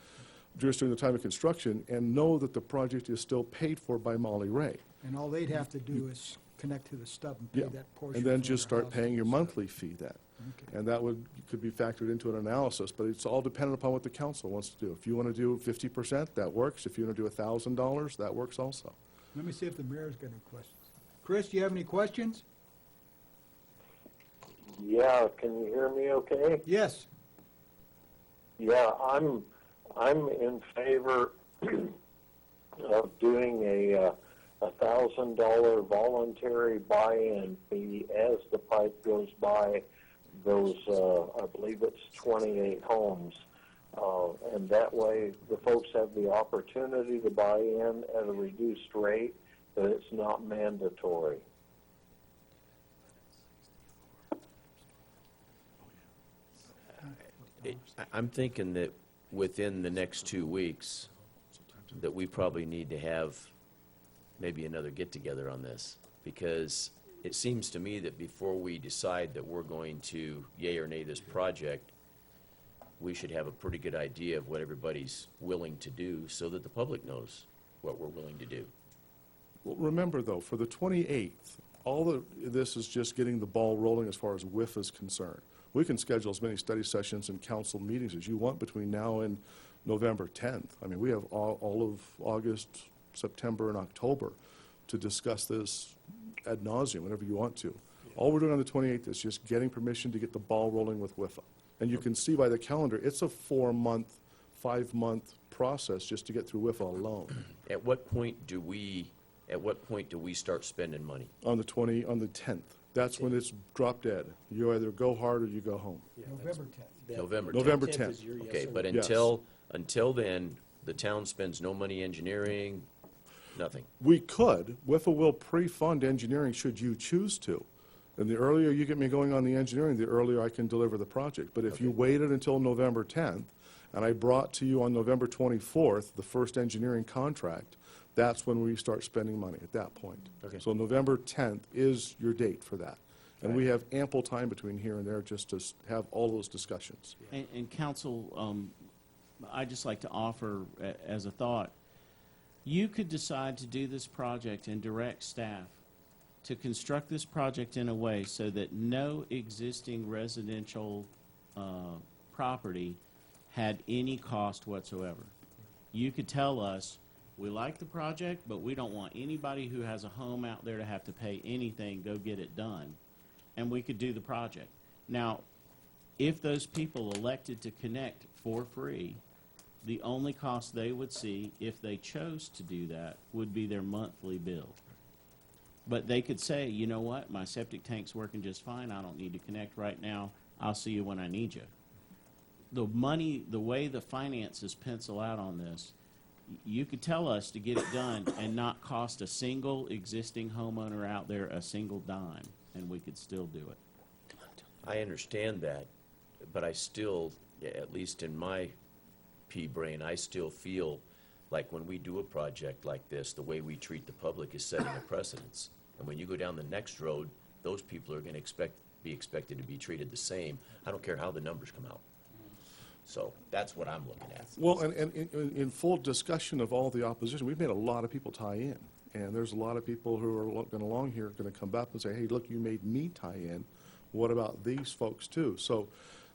just during the time of construction, and know that the project is still paid for by Molly Ray. And all they'd have to do is connect to the stub and pay Yeah, that portion. and then for just their start house. paying your monthly fee then. Okay. And that could be factored into an analysis, but it's all dependent upon what the council wants to do. If you want to do 50%, that works. If you want to do $1,000, that works also. Let me see if the mayor's got any questions. Chris, do you have any questions? Yeah, can you hear me okay? Yes. Yeah, I'm in favor of doing a $1,000 voluntary buy-in fee as the pipe goes by those, I believe it's 28 homes. And that way the folks have the opportunity to buy in at a reduced rate, but it's not mandatory. I'm thinking that within the next 2 weeks, that we probably need to have maybe another get-together on this, because it seems to me that before we decide that we're going to yay or nay this project, we should have a pretty good idea of what everybody's willing to do so that the public knows what we're willing to do. Well, remember, though, for the 28th, all of this is just getting the ball rolling as far as WIF is concerned. We can schedule as many study sessions and council meetings as you want between now and November 10th. I mean, we have all of August, September, and October to discuss this ad nauseum whenever you want to. All we're doing on the 28th is just getting permission to get the ball rolling with WIFA. And you can see by the calendar, it's a 4-month, 5-month process just to get through WIFA alone. At what point do we start spending money? On the 10th. That's when it's drop dead. You either go hard or you go home. November 10th. November 10th. November 10th. Okay, but Yes. until then, the town spends no money engineering, nothing. We could. WIFA will pre-fund engineering should you choose to. And the earlier you get me going on the engineering, the earlier I can deliver the project. But if you waited until November 10th, and I brought to you on November 24th the first engineering contract, that's when we start spending money at that point. Okay. So November 10th is your date for that. And we have ample time between here and there just to have all those discussions. And council, I'd just like to offer as a thought, you could decide to do this project and direct staff to construct this project in a way so that no existing residential property had any cost whatsoever. You could tell us, we like the project, but we don't want anybody who has a home out there to have to pay anything, go get it done. And we could do the project. Now, if those people elected to connect for free, the only cost they would see, if they chose to do that, would be their monthly bill. But they could say, you know what, my septic tank's working just fine, I don't need to connect right now, I'll see you when I need you. The money, the way the finances pencil out on this, you could tell us to get it done and not cost a single existing homeowner out there a single dime, and we could still do it. I understand that, but I still, at least in my pea brain, I still feel like when we do a project like this, the way we treat the public is setting a precedence. And when you go down the next road, those people are going to be expected to be treated the same. I don't care how the numbers come out. So that's what I'm looking at. Well, and in full discussion of all the opposition, we've made a lot of people tie in. And there's a lot of people who are looking along here going to come back and say, hey, look, you made me tie in. What about these folks too? So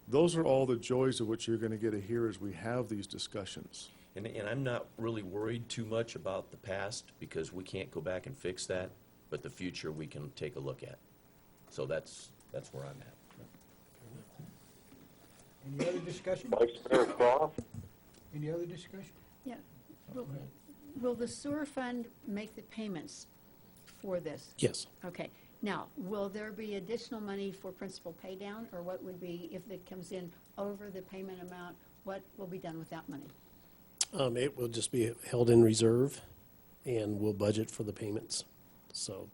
those are all the joys of what you're going to get to hear as we have these discussions. And I'm not really worried too much about the past because we can't go back and fix that, but the future we can take a look at. So that's where I'm at. Any other discussion? Vice Mayor Croft? Any other discussion? Yeah. Will the sewer fund make the payments for this? Yes. Okay. Now, will there be additional money for principal pay down, or what would be, if it comes in over the payment amount, what will be done with that money? It will just be held in reserve, and we'll budget for the payments. So,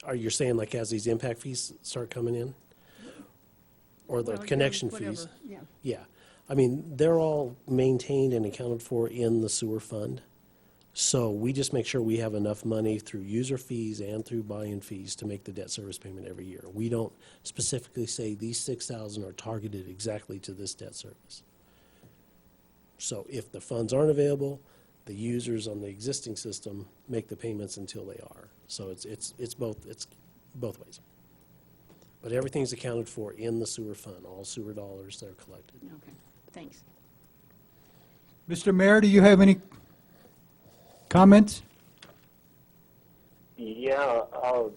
are you saying like as these impact fees start coming in? Or the Well, yeah, connection whatever, fees? yeah. Yeah. I mean, they're all maintained and accounted for in the sewer fund. So we just make sure we have enough money through user fees and through buy-in fees to make the debt service payment every year. We don't specifically say these 6,000 are targeted exactly to this debt service. So if the funds aren't available, the users on the existing system make the payments until they are. So it's both ways. But everything's accounted for in the sewer fund, all sewer dollars that are collected. Okay, thanks. Mr. Mayor, do you have any comments? Yeah,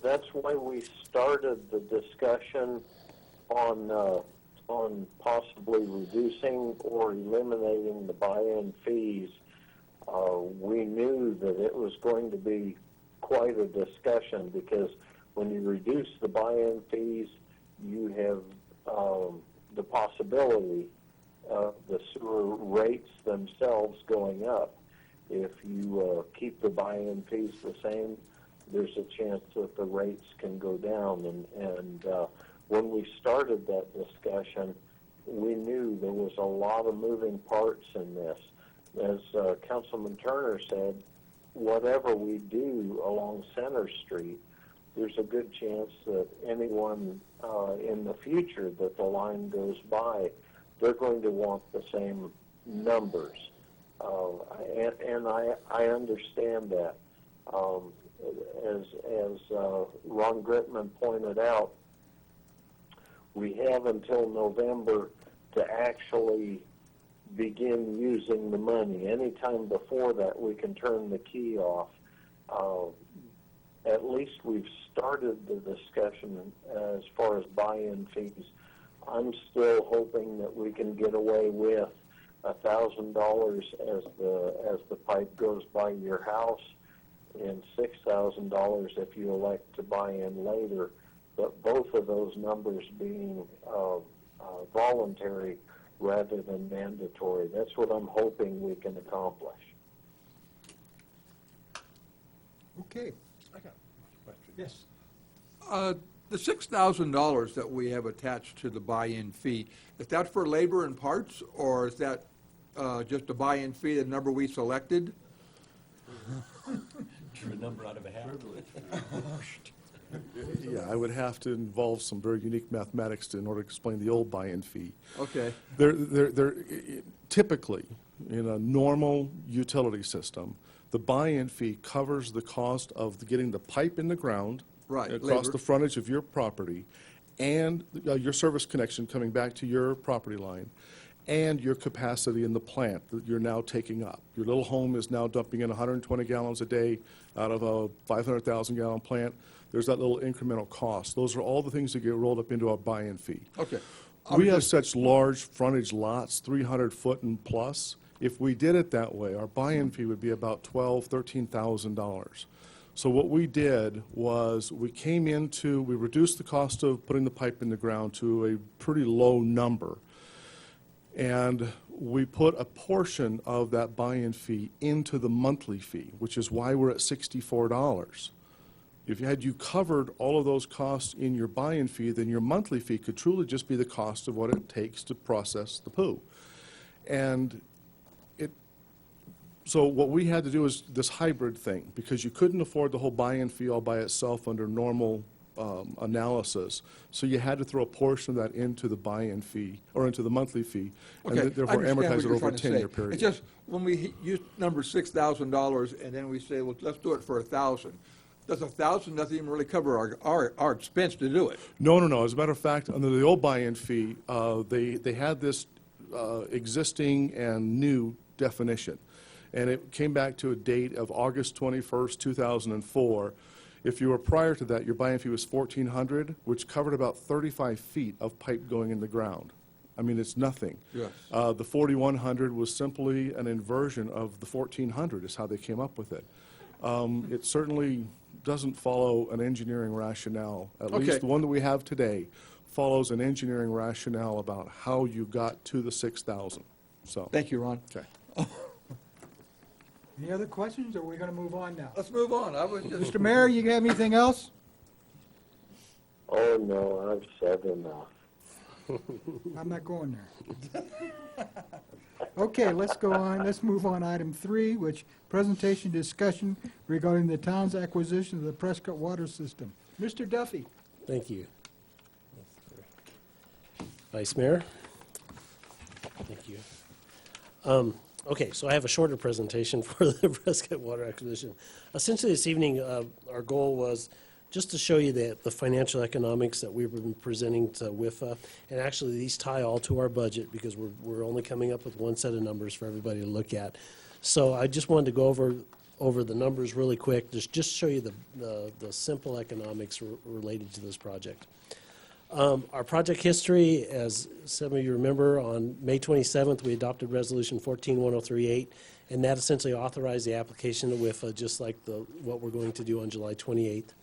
that's why we started the discussion on possibly reducing or eliminating the buy-in fees. We knew that it was going to be quite a discussion because when you reduce the buy-in fees, you have the possibility of the sewer rates themselves going up. If you keep the buy-in fees the same, there's a chance that the rates can go down. And when we started that discussion, we knew there was a lot of moving parts in this. As Councilman Turner said, whatever we do along Center Street, there's a good chance that anyone in the future that the line goes by, they're going to want the same numbers. And I understand that. As Ron Gritman pointed out, we have until November to actually begin using the money. Anytime before that, we can turn the key off. At least we've started the discussion as far as buy-in fees. I'm still hoping that we can get away with $1,000 as the pipe goes by your house, and $6,000 if you elect to buy in later. But both of those numbers being voluntary rather than mandatory. That's what I'm hoping we can accomplish. Okay. I got a question. Yes. The $6,000 that we have attached to the buy-in fee, is that for labor and parts, or is that just a buy-in fee, the number we selected? Drew a number out of a hat. Yeah, I would have to involve some very unique mathematics in order to explain the old buy-in fee. Okay. They're typically, in a normal utility system, the buy-in fee covers the cost of getting the pipe in the ground Right, across labor. the frontage of your property, and your service connection coming back to your property line, and your capacity in the plant that you're now taking up. Your little home is now dumping in 120 gallons a day out of a 500,000 gallon plant. There's that little incremental cost. Those are all the things that get rolled up into our buy-in fee. Okay. We have such large frontage lots, 300 foot and plus. If we did it that way, our buy-in fee would be about $12,000, $13,000. So what we did was we reduced the cost of putting the pipe in the ground to a pretty low number. And we put a portion of that buy-in fee into the monthly fee, which is why we're at $64. If you covered all of those costs in your buy-in fee, then your monthly fee could truly just be the cost of what it takes to process the poo. And so what we had to do is this hybrid thing, because you couldn't afford the whole buy-in fee all by itself under normal analysis. So you had to throw a portion of that into the buy-in fee, or into the monthly fee, and Okay, therefore I understand amortize what it you're over a trying to say. 10-year period. It's just, when we use number $6,000, and then we say, well, let's do it for $1,000, does 1,000 doesn't even really cover our expense to do it. No. As a matter of fact, under the old buy-in fee, they had this existing and new definition. And it came back to a date of August 21st, 2004. If you were prior to that, your buy-in fee was $1,400, which covered about 35 feet of pipe going in the ground. I mean, it's nothing. Yes. The 4,100 was simply an inversion of the 1,400 is how they came up with it. It certainly doesn't follow an engineering rationale. At Okay. least the one that we have today follows an engineering rationale about how you got to the 6,000. So. Thank you, Ron. Okay. Any other questions, or are we going to move on now? Let's move on. I was just. Mr. Mayor, you have anything else? Oh, no, I've said enough. I'm not going there. Okay, let's go on. Let's move on. Item 3, which presentation discussion regarding the town's acquisition of the Prescott Water System. Mr. Duffy. Thank you. Vice Mayor. Thank you. Okay, so I have a shorter presentation for the Prescott Water acquisition. Essentially, this evening, our goal was just to show you the financial economics that we've been presenting to WIFA. And actually, these tie all to our budget because we're only coming up with one set of numbers for everybody to look at. So I just wanted to go over the numbers really quick, just show you the simple economics related to this project. Our project history, as some of you remember, on May 27th, we adopted Resolution 141038, and that essentially authorized the application to WIFA, just like what we're going to do on July 28th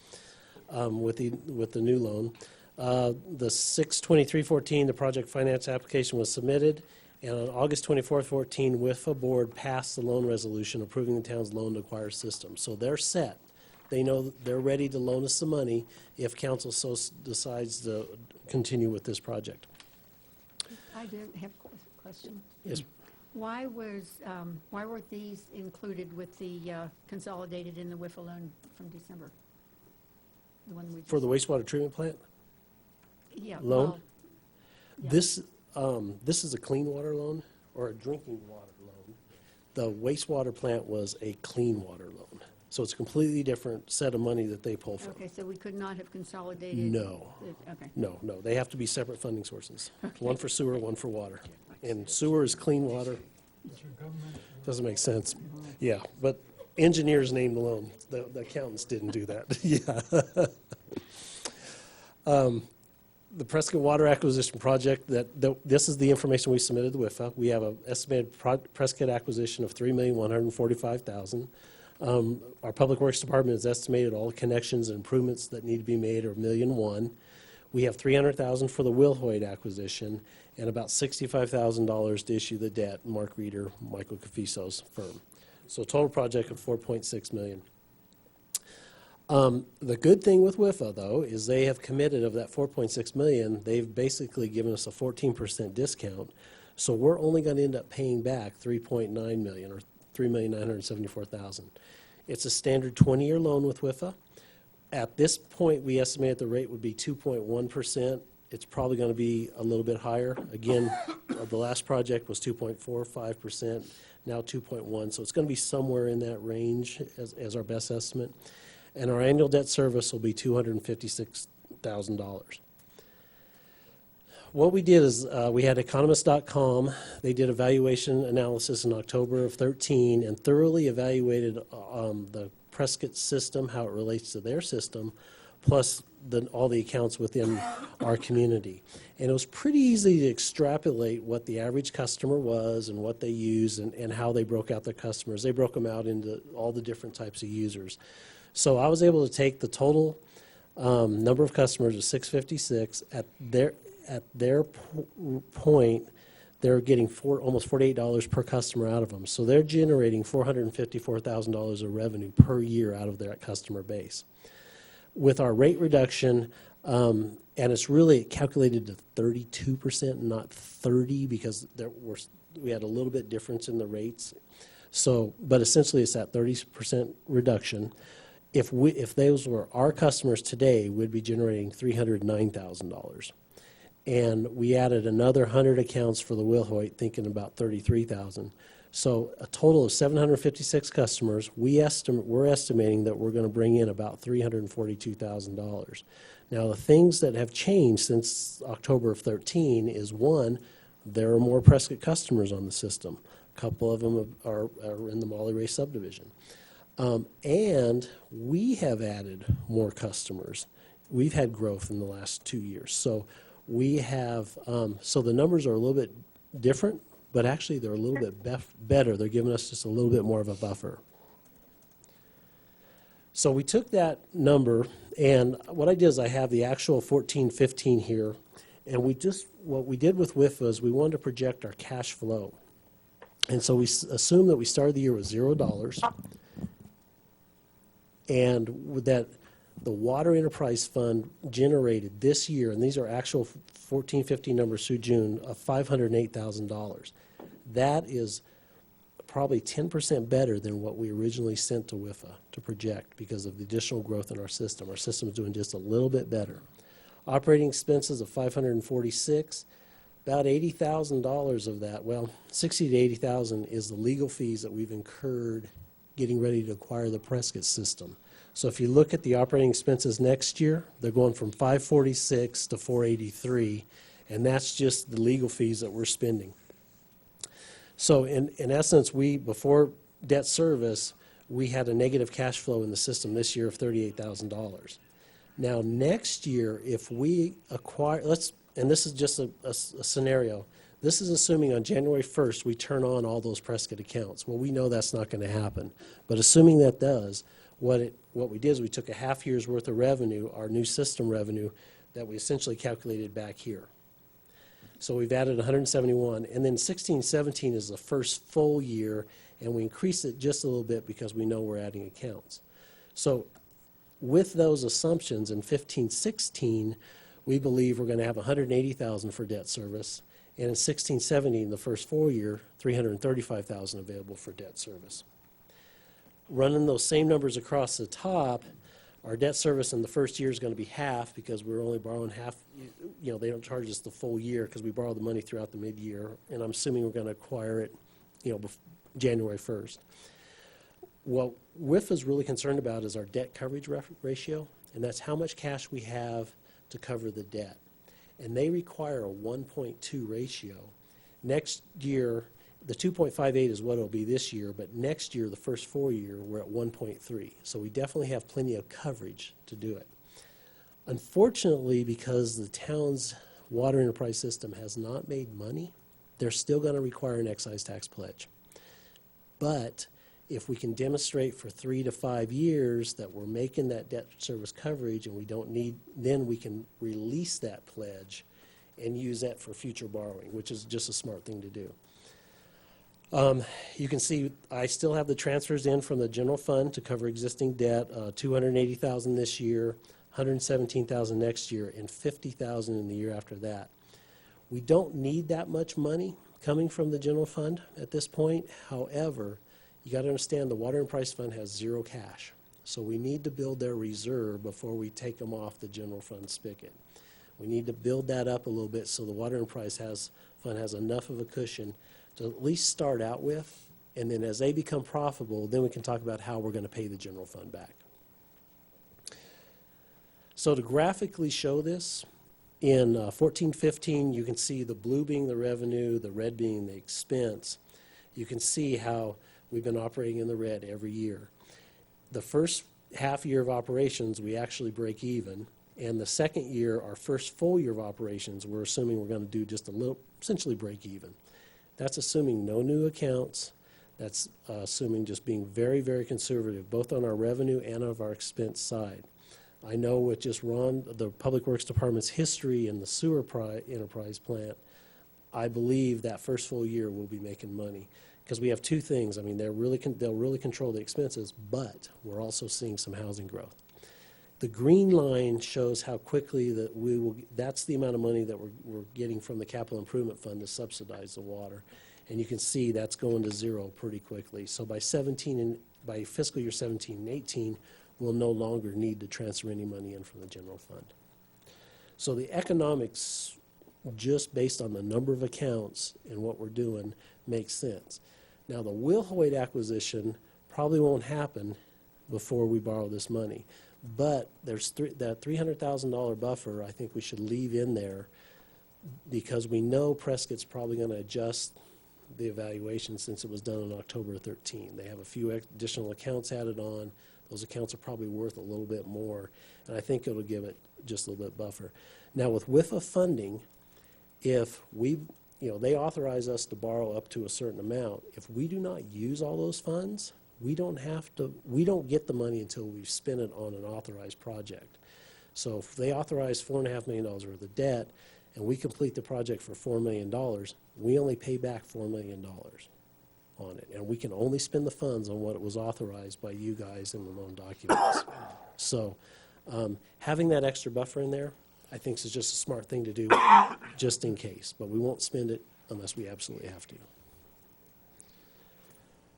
with the new loan. The 6/23/14, the project finance application was submitted, and on August 24th, 14, WIFA board passed the loan resolution approving the town's loan to acquire system. So they're set. They know they're ready to loan us some money if council so decides to continue with this project. I do have a question. Yes. Why weren't these included with the consolidated in the WIFA loan from December? The one we For the wastewater treatment plant yeah, loan? well, yeah. This is a clean water loan or a drinking water loan. The wastewater plant was a clean water loan. So it's a completely different set of money that they pull from. Okay, so we could not have consolidated? No. Okay. No, they have to be separate funding sources. One for sewer, one for water. And sewer is clean water. Doesn't make sense. Yeah, but engineers named the loan. The accountants didn't do that. Yeah. The Prescott Water Acquisition Project, this is the information we submitted to WIFA. We have an estimated Prescott acquisition of $3,145,000. Our Public Works Department has estimated all the connections and improvements that need to be made are $1.1 million. We have $300,000 for the Wilhoit acquisition and about $65,000 to issue the debt, Mark Reeder, Michael Cafiso's firm. So total project of $4.6 million. The good thing with WIFA, though, is they have committed of that $4.6 million, they've basically given us a 14% discount. So we're only going to end up paying back $3.9 million or $3,974,000. It's a standard 20-year loan with WIFA. At this point, we estimate the rate would be 2.1%. It's probably going to be a little bit higher. Again, the last project was 2.45%, now 2.1%. So it's going to be somewhere in that range as our best estimate. And our annual debt service will be $256,000. What we did is we had economist.com. They did a valuation analysis in October of 2013 and thoroughly evaluated the Prescott system, how it relates to their system, plus all the accounts within our community. And it was pretty easy to extrapolate what the average customer was and what they use and how they broke out their customers. They broke them out into all the different types of users. So I was able to take the total number of customers of 656 at their point, they're getting almost $48 per customer out of them. So they're generating $454,000 of revenue per year out of their customer base. With our rate reduction, and it's really calculated to 32%, not 30%, because we had a little bit difference in the rates. So, but essentially it's that 30% reduction. If those were our customers today, we'd be generating $309,000. And we added another 100 accounts for the Wilhoit, thinking about $33,000. So a total of 756 customers. We're estimating that we're going to bring in about $342,000. Now, the things that have changed since October of 13 is, one, there are more Prescott customers on the system. A couple of them are in the Molly Ray subdivision. And we have added more customers. We've had growth in the last 2 years. So we have, so the numbers are a little bit different, but actually they're a little bit better. They're giving us just a little bit more of a buffer. So we took that number, and what I did is I have the actual 14-15 here, and what we did with WIFA is we wanted to project our cash flow. And so we assumed that we started the year with $0, and with that, the Water Enterprise Fund generated this year, and these are actual 14-15 numbers through June, of $508,000. That is probably 10% better than what we originally sent to WIFA to project because of the additional growth in our system. Our system's doing just a little bit better. Operating expenses of $546, about $80,000 of that, well, $60,000 to $80,000 is the legal fees that we've incurred getting ready to acquire the Prescott system. So if you look at the operating expenses next year, they're going from $546 to $483, and that's just the legal fees that we're spending. So in essence, before debt service, we had a negative cash flow in the system this year of $38,000. Now next year, if we acquire, and this is just a scenario, this is assuming on January 1st we turn on all those Prescott accounts. Well, we know that's not going to happen, but assuming that does, what we did is we took a half year's worth of revenue, our new system revenue, that we essentially calculated back here. So we've added 171, and then 16-17 is the first full year, and we increased it just a little bit because we know we're adding accounts. So with those assumptions in 15-16, we believe we're going to have 180,000 for debt service, and in 16-17, the first full year, 335,000 available for debt service. Running those same numbers across the top, our debt service in the first year is going to be half because we're only borrowing half. You know, they don't charge us the full year because we borrow the money throughout the mid-year, and I'm assuming we're going to acquire it, January 1st. What WIF is really concerned about is our debt coverage ratio, and that's how much cash we have to cover the debt. And they require a 1.2 ratio. Next year, the 2.58 is what it'll be this year, but next year, the first 4 year, we're at 1.3. So we definitely have plenty of coverage to do it. Unfortunately, because the town's water enterprise system has not made money, they're still going to require an excise tax pledge. But if we can demonstrate for 3 to 5 years that we're making that debt service coverage and we don't need, then we can release that pledge and use that for future borrowing, which is just a smart thing to do. You can see I still have the transfers in from the general fund to cover existing debt, $280,000 this year, $117,000 next year, and $50,000 in the year after that. We don't need that much money coming from the general fund at this point. However, you got to understand the Water Enterprise Fund has zero cash. So we need to build their reserve before we take them off the general fund spigot. We need to build that up a little bit so the Water Enterprise Fund has enough of a cushion to at least start out with, and then as they become profitable, then we can talk about how we're going to pay the general fund back. So to graphically show this, in 14-15, you can see the blue being the revenue, the red being the expense. You can see how we've been operating in the red every year. The first half year of operations, we actually break even, and the second year, our first full year of operations, we're assuming we're going to do just a little, essentially break even. That's assuming no new accounts. That's assuming just being very, very conservative, both on our revenue and of our expense side. I know with just Ron, the Public Works Department's history in the sewer enterprise plant, I believe that first full year we'll be making money. Because we have two things. I mean, they'll really control the expenses, but we're also seeing some housing growth. The green line shows how quickly that that's the amount of money that we're getting from the Capital Improvement Fund to subsidize the water. And you can see that's going to zero pretty quickly. So by by fiscal year 17 and 18, we'll no longer need to transfer any money in from the general fund. So the economics, just based on the number of accounts and what we're doing, makes sense. Now, the Wilhoit acquisition probably won't happen before we borrow this money. But there's that $300,000 buffer I think we should leave in there because we know Prescott's probably going to adjust the evaluation since it was done on October 13. They have a few additional accounts added on. Those accounts are probably worth a little bit more, and I think it'll give it just a little bit buffer. Now, with WIFA funding, if we, they authorize us to borrow up to a certain amount. If we do not use all those funds, we don't get the money until we've spent it on an authorized project. So if they authorize $4.5 million worth of debt, and we complete the project for $4 million, we only pay back $4 million on it. And we can only spend the funds on what it was authorized by you guys in the loan documents. So having that extra buffer in there, I think is just a smart thing to do, just in case. But we won't spend it unless we absolutely have to.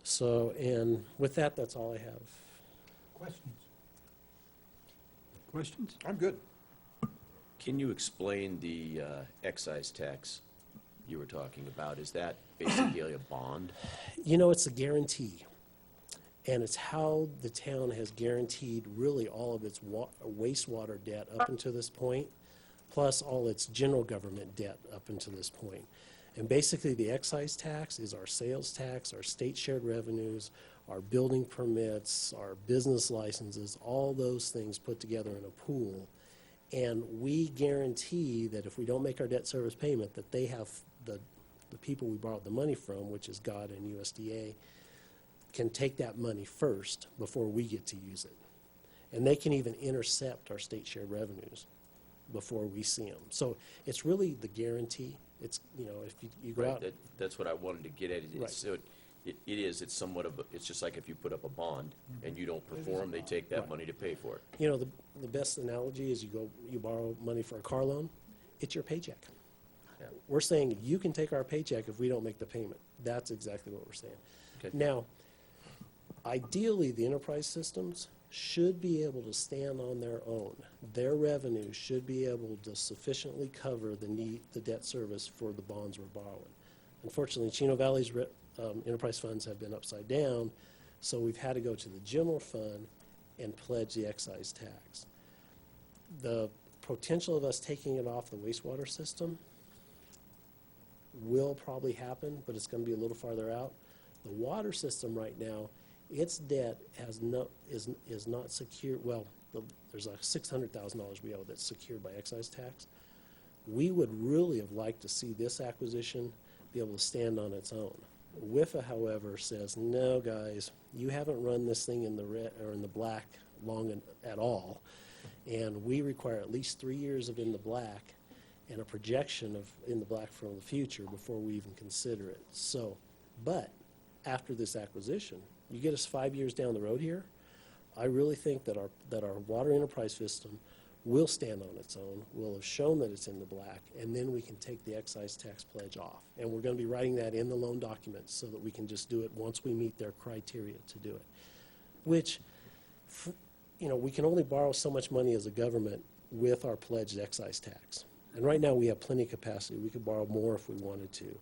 So, and with that, that's all I have. Questions? Questions? I'm good. Can you explain the excise tax you were talking about? Is that basically a bond? It's a guarantee. And it's how the town has guaranteed really all of its wastewater debt up until this point, plus all its general government debt up until this point. And basically, the excise tax is our sales tax, our state shared revenues, our building permits, our business licenses, all those things put together in a pool. And we guarantee that if we don't make our debt service payment, that they have the people we borrowed the money from, which is God and USDA, can take that money first before we get to use it. And they can even intercept our state shared revenues before we see them. So it's really the guarantee. It's, if you go out. That's what I wanted to get at. Right. So it's somewhat of it's just like if you put up a bond and you don't perform, they take that money to pay for it. The best analogy is you borrow money for a car loan, it's your paycheck. Yeah. We're saying you can take our paycheck if we don't make the payment. That's exactly what we're saying. Okay. Now, ideally, the enterprise systems should be able to stand on their own. Their revenue should be able to sufficiently cover the debt service for the bonds we're borrowing. Unfortunately, Chino Valley's enterprise funds have been upside down, so we've had to go to the general fund and pledge the excise tax. The potential of us taking it off the wastewater system will probably happen, but it's going to be a little farther out. The water system right now, its debt is not secure. Well, there's like $600,000 we owe that's secured by excise tax. We would really have liked to see this acquisition be able to stand on its own. WIFA, however, says, no, guys, you haven't run this thing in the red or in the black long at all, and we require at least 3 years of in the black and a projection of in the black from the future before we even consider it. So, but after this acquisition, you get us 5 years down the road here, I really think that our water enterprise system will stand on its own, will have shown that it's in the black, and then we can take the excise tax pledge off. And we're going to be writing that in the loan documents so that we can just do it once we meet their criteria to do it. Which, we can only borrow so much money as a government with our pledged excise tax. And right now we have plenty of capacity. We could borrow more if we wanted to.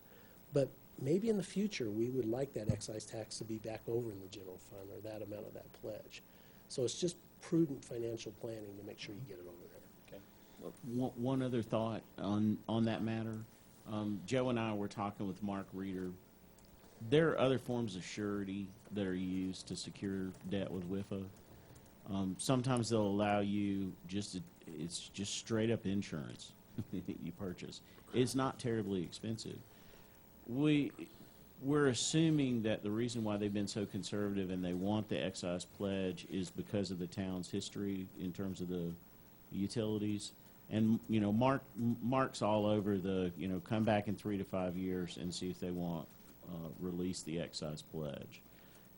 But maybe in the future we would like that excise tax to be back over in the general fund or that amount of that pledge. So it's just prudent financial planning to make sure you get it over there. Okay. One other thought on that matter. Joe and I were talking with Mark Reeder. There are other forms of surety that are used to secure debt with WIFA. Sometimes they'll allow you it's just straight up insurance you purchase. It's not terribly expensive. We're assuming that the reason why they've been so conservative and they want the excise pledge is because of the town's history in terms of the utilities. And, Mark's all over the, come back in 3 to 5 years and see if they want release the excise pledge.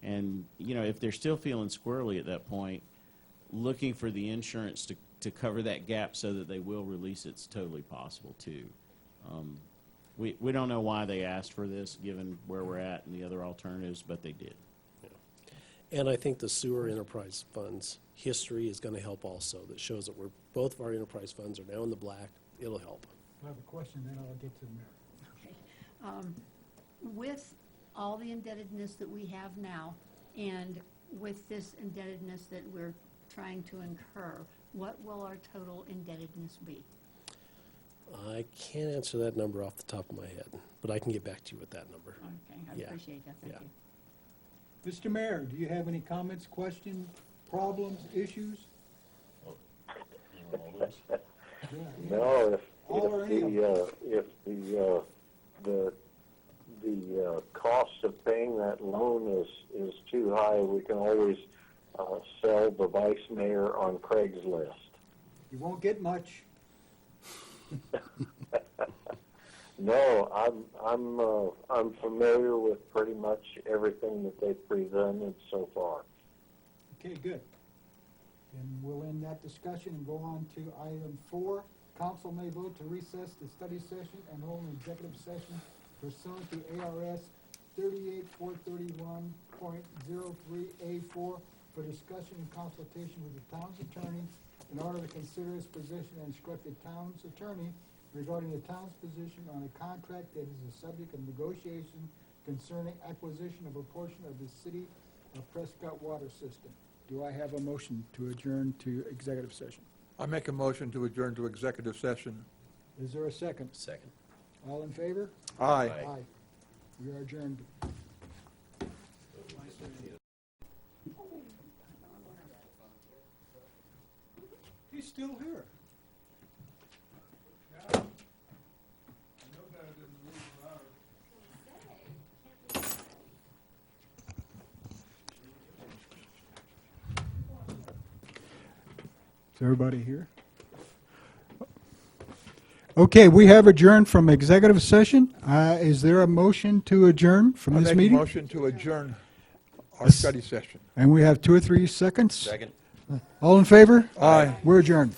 And, if they're still feeling squirrely at that point, looking for the insurance to cover that gap so that they will release it's totally possible too. We don't know why they asked for this, given where we're at and the other alternatives, but they did. Yeah. And I think the sewer enterprise funds history is going to help also. That shows that both of our enterprise funds are now in the black. It'll help. I have a question, then I'll get to the mayor. Okay. With all the indebtedness that we have now, and with this indebtedness that we're trying to incur, what will our total indebtedness be? I can't answer that number off the top of my head, but I can get back to you with that number. Okay, I Yeah. appreciate that, thank Yeah. you. Mr. Mayor, do you have any comments, questions, problems, issues? No, All or any of if the cost of paying that loan is too high, we can always sell the vice mayor on Craigslist. You won't get much. No, I'm familiar with pretty much everything that they've presented so far. Okay, good. And we'll end that discussion and go on to item 4. Council may vote to recess the study session and hold an executive session pursuant to ARS 38431.03A4 for discussion and consultation with the town's attorney in order to consider his position and instruct the town's attorney regarding the town's position on a contract that is the subject of negotiation concerning acquisition of a portion of the city of Prescott water system. Do I have a motion to adjourn to executive session? I make a motion to adjourn to executive session. Is there a second? Second. All in favor? Aye. Aye. We are adjourned. He's still here. Is everybody here? Okay, we have adjourned from executive session. Is there a motion to adjourn from I this make a meeting? motion to adjourn our study session. And we have 2 or 3 seconds. Second. All in favor? Aye. We're adjourned.